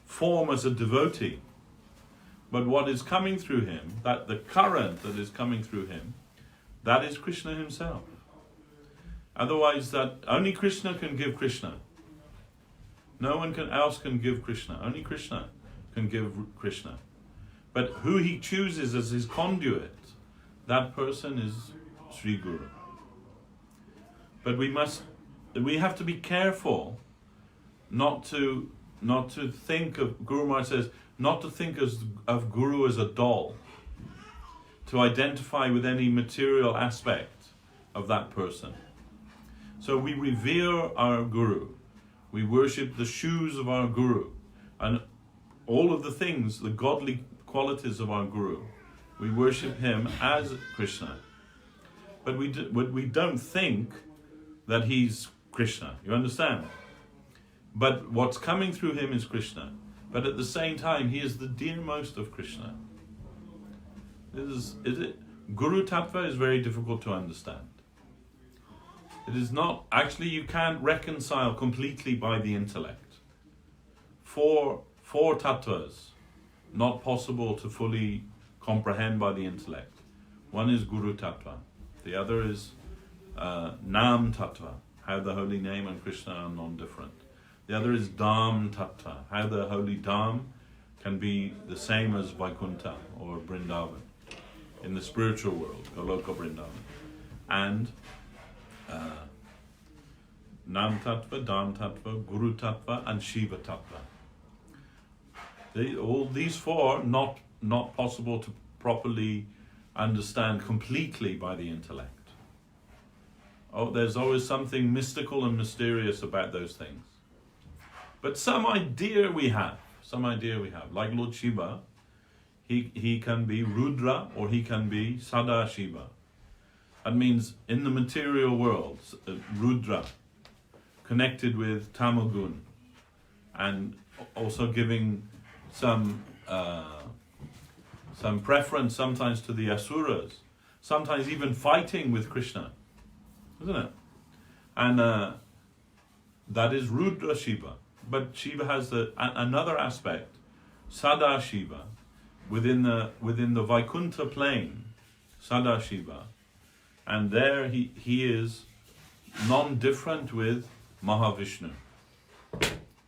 Speaker 1: form as a devotee. But what is coming through him, that the current that is coming through him, that is Krishna himself. Otherwise, that only Krishna can give Krishna. No one else can give Krishna. Only Krishna can give Krishna. But who he chooses as his conduit, that person is Sri Guru. But we have to be careful not to think of, Guru Maharaj says, not to think of Guru as a doll, to identify with any material aspect of that person. So we revere our Guru, we worship the shoes of our Guru, and all of the things, the godly qualities of our Guru, we worship him as Krishna. But we don't think that he's Krishna, you understand? But what's coming through him is Krishna. But at the same time, he is the dearmost of Krishna. Guru Tattva is very difficult to understand. It is not, actually you can't reconcile completely by the intellect. Four tattvas, not possible to fully comprehend by the intellect. One is Guru Tattva. The other is Nam Tattva, how the holy name and Krishna are non-different. The other is Dham Tattva, how the holy Dham can be the same as Vaikuntha or Vrindavan in the spiritual world, Goloka Vrindavan. And Nam Tattva, Dham Tattva, Guru Tattva, and Shiva Tattva. All these four not possible to properly understand completely by the intellect. Oh, there's always something mystical and mysterious about those things. But some idea we have. Like Lord Shiva, he can be Rudra or he can be Sada Shiva. That means in the material world, Rudra, connected with Tamagun, and also giving some preference sometimes to the Asuras, sometimes even fighting with Krishna, isn't it? And that is Rudra Shiva. But Shiva has another aspect, Sada Shiva, within the Vaikuntha plane, Sada Shiva, and there he is non-different with Mahavishnu,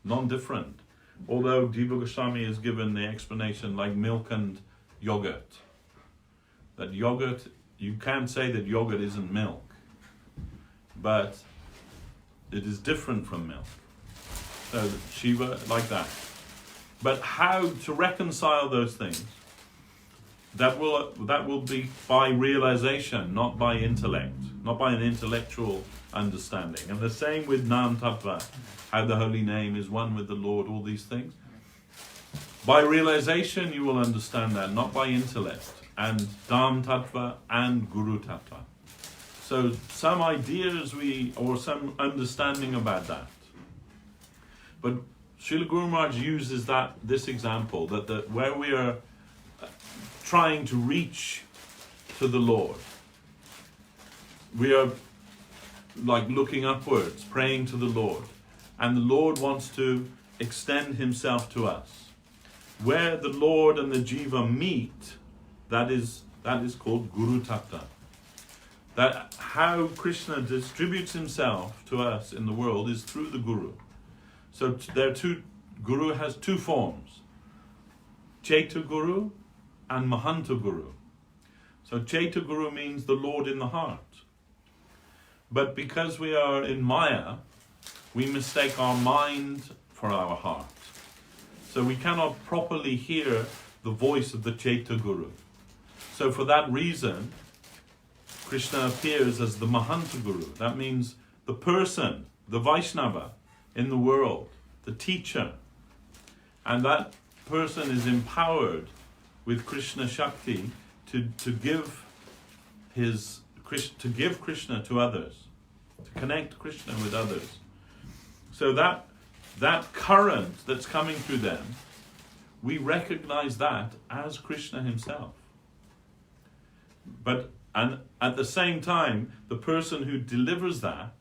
Speaker 1: non-different. Although Jiva Goswami is given the explanation like milk and yogurt, that yogurt, you can't say that yogurt isn't milk, but it is different from milk. So Shiva, like that. But how to reconcile those things? That will be by realization, not by intellect, not by an intellectual understanding. And the same with Nam Tattva, how the holy name is one with the Lord, all these things. By realization you will understand that, not by intellect. And Dham Tattva and Guru Tattva. So some ideas or some understanding about that. But Srila Guru Maharaj uses this example, that where we are trying to reach to the Lord, we are like looking upwards, praying to the Lord, and the Lord wants to extend himself to us. Where the Lord and the Jiva meet, that is called Guru Tattva. That how Krishna distributes himself to us in the world is through the Guru. So Guru has two forms, Chaita Guru and Mahanta Guru. So Chaita Guru means the Lord in the heart. But because we are in Maya, we mistake our mind for our heart. So we cannot properly hear the voice of the Chaita Guru. So for that reason, Krishna appears as the Mahanta Guru. That means the person, the Vaishnava in the world, the teacher. And that person is empowered with Krishna Shakti to give Krishna to others, to connect Krishna with others. So that current that's coming through them, we recognize that as Krishna himself. And at the same time, the person who delivers that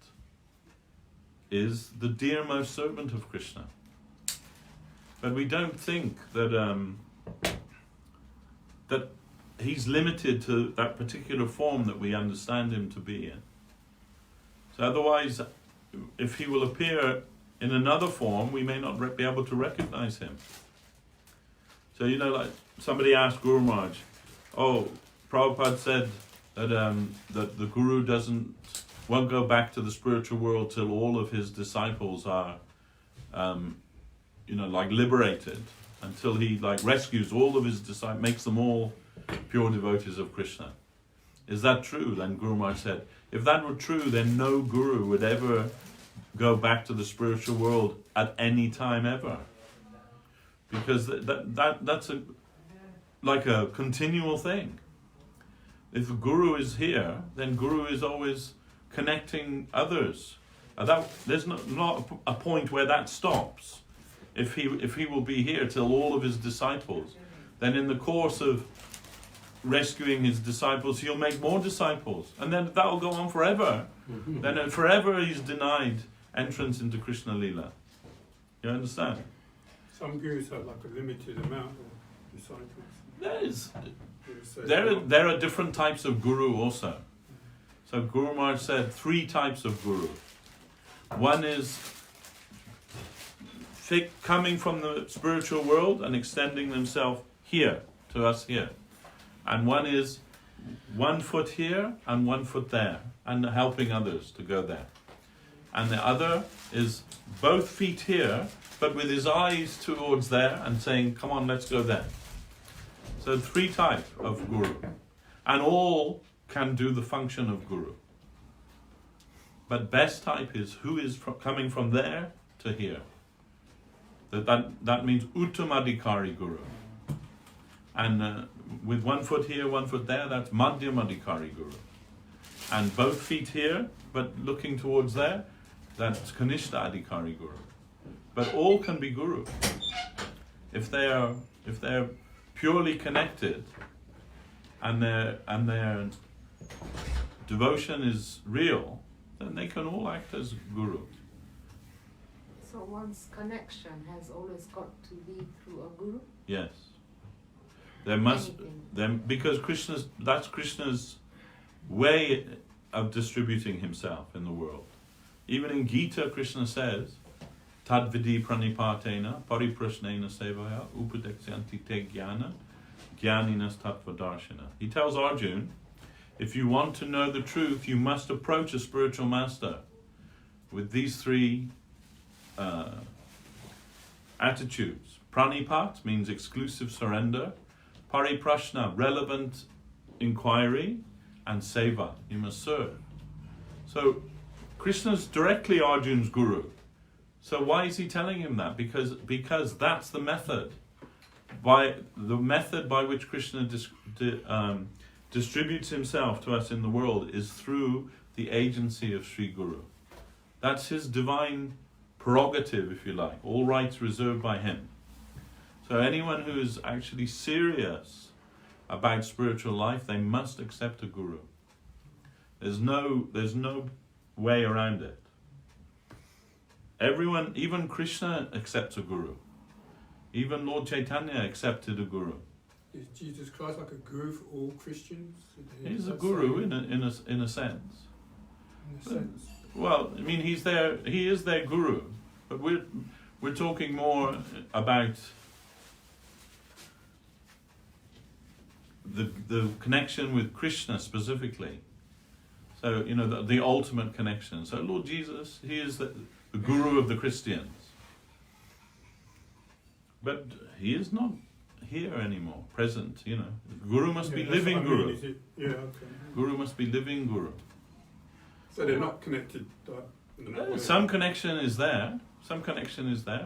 Speaker 1: is the dearmost servant of Krishna. But we don't think that that he's limited to that particular form that we understand him to be in. So otherwise, if he will appear in another form, we may not be able to recognize him. So like somebody asked Guru Maharaj, Prabhupada said that that the Guru won't go back to the spiritual world till all of his disciples are, liberated, until he rescues all of his disciples, makes them all pure devotees of Krishna. Is that true? Then Guru Maharaj said, if that were true, then no Guru would ever go back to the spiritual world at any time ever, because that's a continual thing. If the Guru is here, then Guru is always connecting others. There's not a point where that stops. If he will be here till all of his disciples, then in the course of rescuing his disciples, he'll make more disciples, and then that will go on forever. Then forever he's denied entrance into Krishna Lila. You understand?
Speaker 3: Some gurus have a limited amount of disciples.
Speaker 1: There are different types of guru also. So Guru Maharaj said 3 types of guru. One is coming from the spiritual world and extending themselves here, to us here. And one is 1 foot here and 1 foot there, and helping others to go there. and the other is both feet here, but with his eyes towards there and saying, come on, let's go there. So 3 types of guru, and all can do the function of guru. But best type is who is coming from there to here. That means Uttamadhikari Guru. And with 1 foot here, 1 foot there, that's Madhyamadhikari Guru. And both feet here, but looking towards there, that's Kanishta Adhikari Guru. But all can be Guru. If they're purely connected and their devotion is real, then they can all act as Guru.
Speaker 9: So one's connection has always got to be through a guru?
Speaker 1: Yes. There must
Speaker 9: Anything.
Speaker 1: because that's Krishna's way of distributing himself in the world. Even in Gita, Krishna says, Tadvidi pranipatena pariprasnena sevaya upadekshyanti te jnana jnaninas tattvadarshina. He tells Arjuna, if you want to know the truth, you must approach a spiritual master with these 3 attitudes. Pranipat means exclusive surrender, pariprashna, relevant inquiry, and seva, you must serve. So Krishna's directly Arjuna's guru. So why is he telling him that? Because that's the method. By which Krishna distributes himself to us in the world is through the agency of Sri Guru. That's his divine prerogative, if you like, all rights reserved by him. So anyone who is actually serious about spiritual life, they must accept a guru. There's no way around it. Everyone, even Krishna accepts a guru. Even Lord Chaitanya accepted a guru.
Speaker 3: Is Jesus Christ like a guru for all Christians?
Speaker 1: He's a guru in a sense.
Speaker 3: In a sense.
Speaker 1: Well, I mean, he is their guru, but we're talking more about the connection with Krishna specifically. So, the ultimate connection. So Lord Jesus, he is the guru of the Christians. But he is not here anymore, present, Guru must be living Guru.
Speaker 3: Yeah, okay.
Speaker 1: Guru must be living Guru.
Speaker 3: So they're not connected.
Speaker 1: Some connection is there,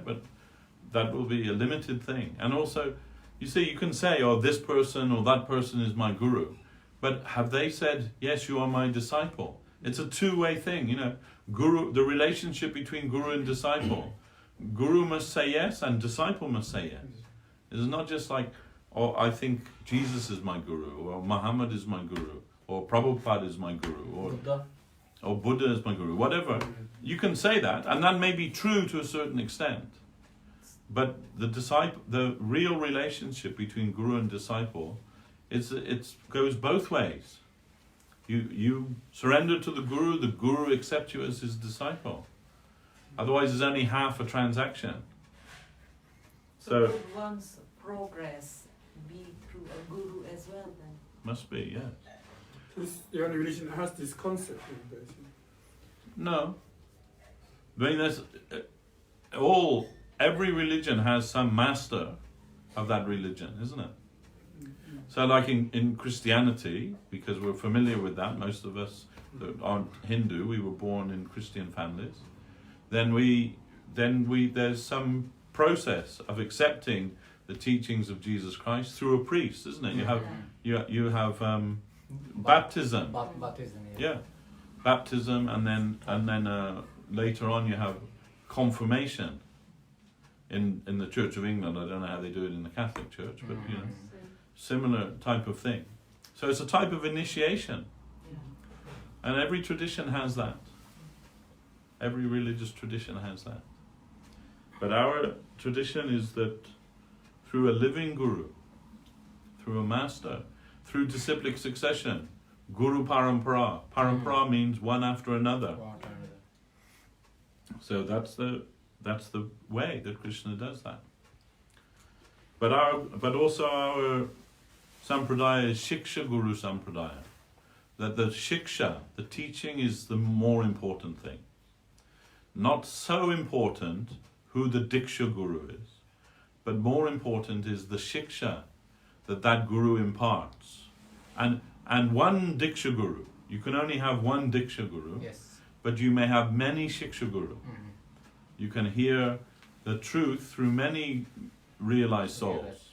Speaker 1: but that will be a limited thing. And also, you see, you can say, oh, this person or that person is my guru. But have they said, yes, you are my disciple? It's a two-way thing, Guru, the relationship between guru and disciple. Guru must say yes and disciple must say yes. It's not just like, oh, I think Jesus is my guru, or Muhammad is my guru, or Prabhupada is my guru, or Buddha is my guru, whatever. You can say that, and that may be true to a certain extent. But the real relationship between guru and disciple, it goes both ways. You surrender to the guru accepts you as his disciple. Otherwise, it's only half a transaction. So
Speaker 9: could one's progress be through a guru as well then?
Speaker 1: Must be, yes.
Speaker 3: It's the only religion that has this concept, basically.
Speaker 1: No. I mean, there's every religion has some master of that religion, isn't it? So like in Christianity, because we're familiar with that, most of us that aren't Hindu, we were born in Christian families, then there's some process of accepting the teachings of Jesus Christ through a priest, isn't it? You have baptism.
Speaker 2: Baptism,
Speaker 1: Yeah, baptism, and then later on you have confirmation. In the Church of England, I don't know how they do it in the Catholic Church, but similar type of thing. So it's a type of initiation, and every tradition has that. Every religious tradition has that. But our tradition is that through a living guru, through a master, through disciplic succession, guru parampara. Parampara means one after another. So that's the way that Krishna does that. But also our sampradaya is shiksha guru sampradaya. That the shiksha, the teaching, is the more important thing. not so important who the Diksha Guru is, but more important is the Shiksha that Guru imparts. And one Diksha Guru, you can only have one Diksha Guru,
Speaker 2: Yes.
Speaker 1: but you may have many Shiksha Guru. You can hear the truth through many realized souls.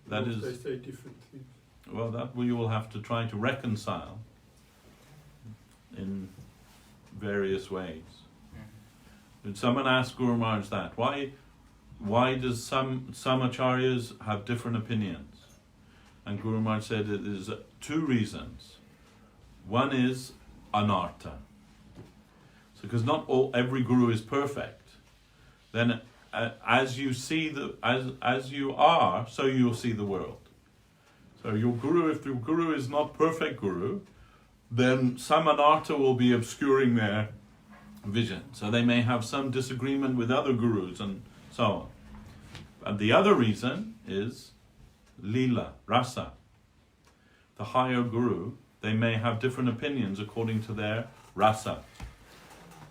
Speaker 1: That
Speaker 3: They
Speaker 1: is,
Speaker 3: say different things.
Speaker 1: well, that you will have to try to reconcile in various ways. And someone asked Guru Maharaj that, why does some acharyas have different opinions? And Guru Maharaj said it is two reasons. One is anartha. So, because not every guru is perfect. Then, as you see as you are, so you'll see the world. So your guru, if the guru is not perfect guru, then some anartha will be obscuring their vision. So they may have some disagreement with other gurus and so on. And the other reason is lila, rasa. The higher guru, they may have different opinions according to their rasa.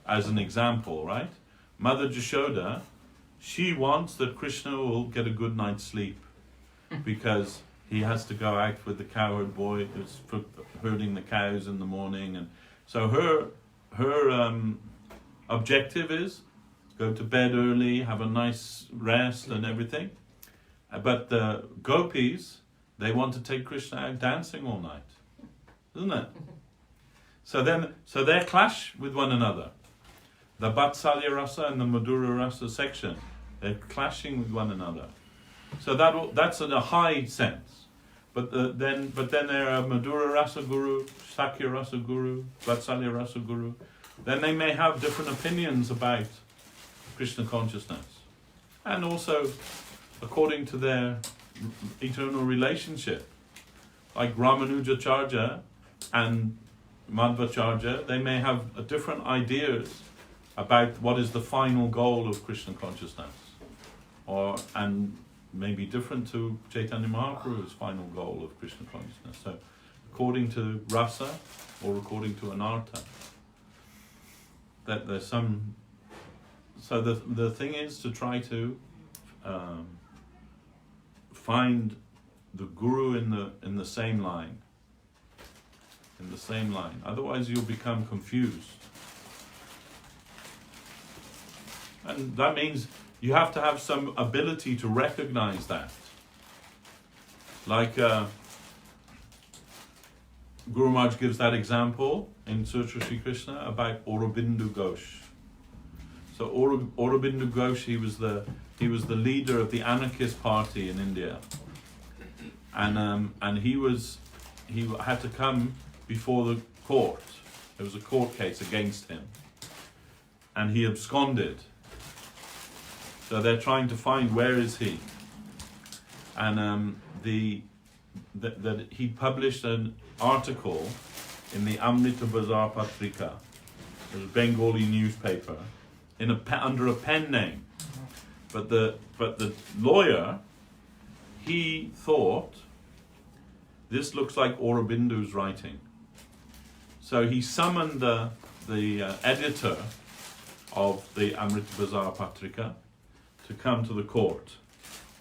Speaker 1: As an example, right? Mother Jashoda, she wants that Krishna will get a good night's sleep because he has to go out with the cowherd boy who's herding the cows in the morning, and so her objective is go to bed early, have a nice rest and everything. But the gopis, they want to take Krishna out dancing all night, isn't it? So they clash with one another. The Vatsalya Rasa and the Madhura Rasa section, they're clashing with one another. So that's in a high sense. But then there are Madhura Rasa Guru, Sakya Rasa Guru, Vatsalya Rasa Guru. Then they may have different opinions about Krishna consciousness. And also according to their eternal relationship. Like Ramanujacharya and Madhvacharya, they may have different ideas about what is the final goal of Krishna consciousness. And maybe different to Chaitanya Mahaprabhu's final goal of Krishna consciousness. So, according to rasa or according to anartha, that there's some. So the thing is to try to find the guru in the same line. In the same line. Otherwise, you'll become confused. And that means you have to have some ability to recognize that. Like Guru Maharaj gives that example in Sutra Sri Krishna about Aurobindo Ghosh. So Aurobindo Ghosh, he was the leader of the anarchist party in India, and he had to come before the court. There was a court case against him, and he absconded. So they're trying to find where is he, and that he published an article in the Amrita Bazar Patrika, it was a Bengali newspaper, under a pen name. But the lawyer, he thought this looks like Aurobindo's writing. So he summoned the editor of the Amrita Bazar Patrika to come to the court.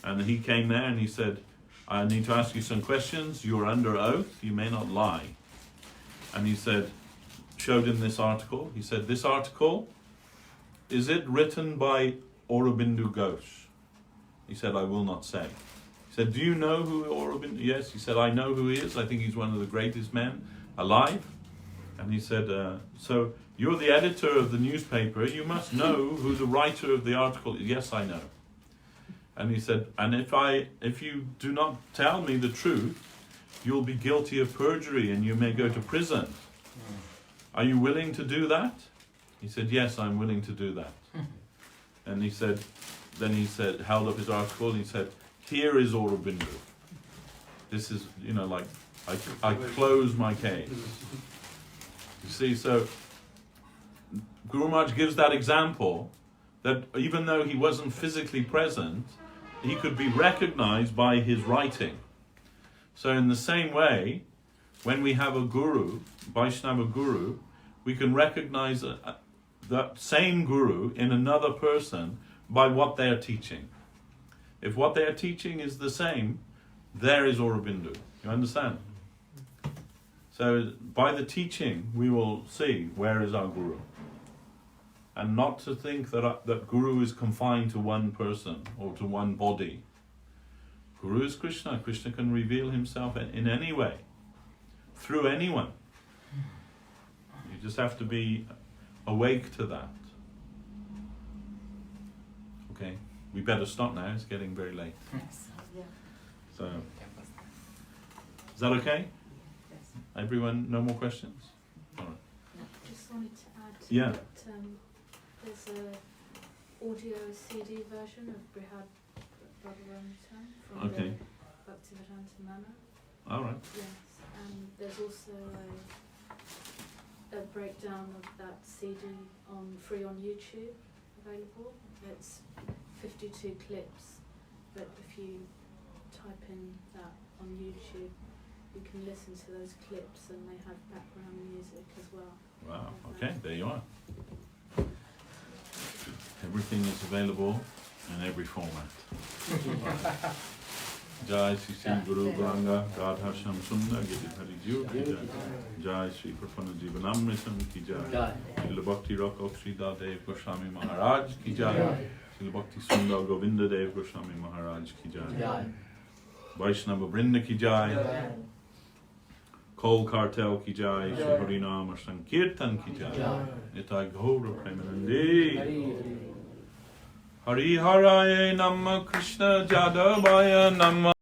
Speaker 1: And he came there and he said, I need to ask you some questions. You're under oath. You may not lie. And he showed him this article. He said, this article, is it written by Aurobindo Ghosh? He said, I will not say. He said, do you know who Aurobindo? Yes. He said, I know who he is. I think he's one of the greatest men alive. And he said, so you're the editor of the newspaper. You must know who the writer of the article is. Yes, I know. And he said, and if you do not tell me the truth, you'll be guilty of perjury and you may go to prison. Are you willing to do that? He said, yes, I'm willing to do that. And he held up his article and he said, here is Aurobindo. This is, like, I close my case. You see, so Guru Maharaj gives that example that even though he wasn't physically present, he could be recognized by his writing. So in the same way, when we have a guru, Vaishnava guru, we can recognize that same guru in another person by what they are teaching. If what they are teaching is the same, there is Aurobindo. You understand? So by the teaching, we will see where is our guru. And not to think that guru is confined to one person or to one body. Guru is Krishna. Krishna can reveal himself in any way, through anyone. You just have to be awake to that. Okay, we better stop now. It's getting very late.
Speaker 4: Yeah.
Speaker 1: So, is that okay?
Speaker 4: Yes.
Speaker 1: Everyone, no more questions? All right.
Speaker 10: Just wanted to add
Speaker 1: Yeah.
Speaker 10: that there's a audio CD version of Brihad Bhagavatam from
Speaker 1: Okay.
Speaker 10: the Bhaktivedanta Manna.
Speaker 1: All right.
Speaker 10: Yes, and there's also a breakdown of that CD free on YouTube available. It's 52 clips, but if you type in that on YouTube, you can listen to those clips, and they have background music as well.
Speaker 1: Wow. Okay, there you are. Everything is available in every format. Jai Sri Sri Guru Gauranga Radha Sham Sundar Giridhari Jyoti Ki Jai. Jai Sri Prapanna Jivanamrtam Ki Jai. Srila Bhakti Rock of Sri Dadev Goswami Maharaj Ki Jai. Srila Bhakti Sundar Govinda Dev Goswami Maharaj Ki Jai. Vaishnava Vrinda Ki Jai. Kol Kartel Ki Jai. Shri Harinam Sankirtan Ki Jai. Nitai Gaura Premanande. Hari Haraye Namah Krishna Jadavaya Namah.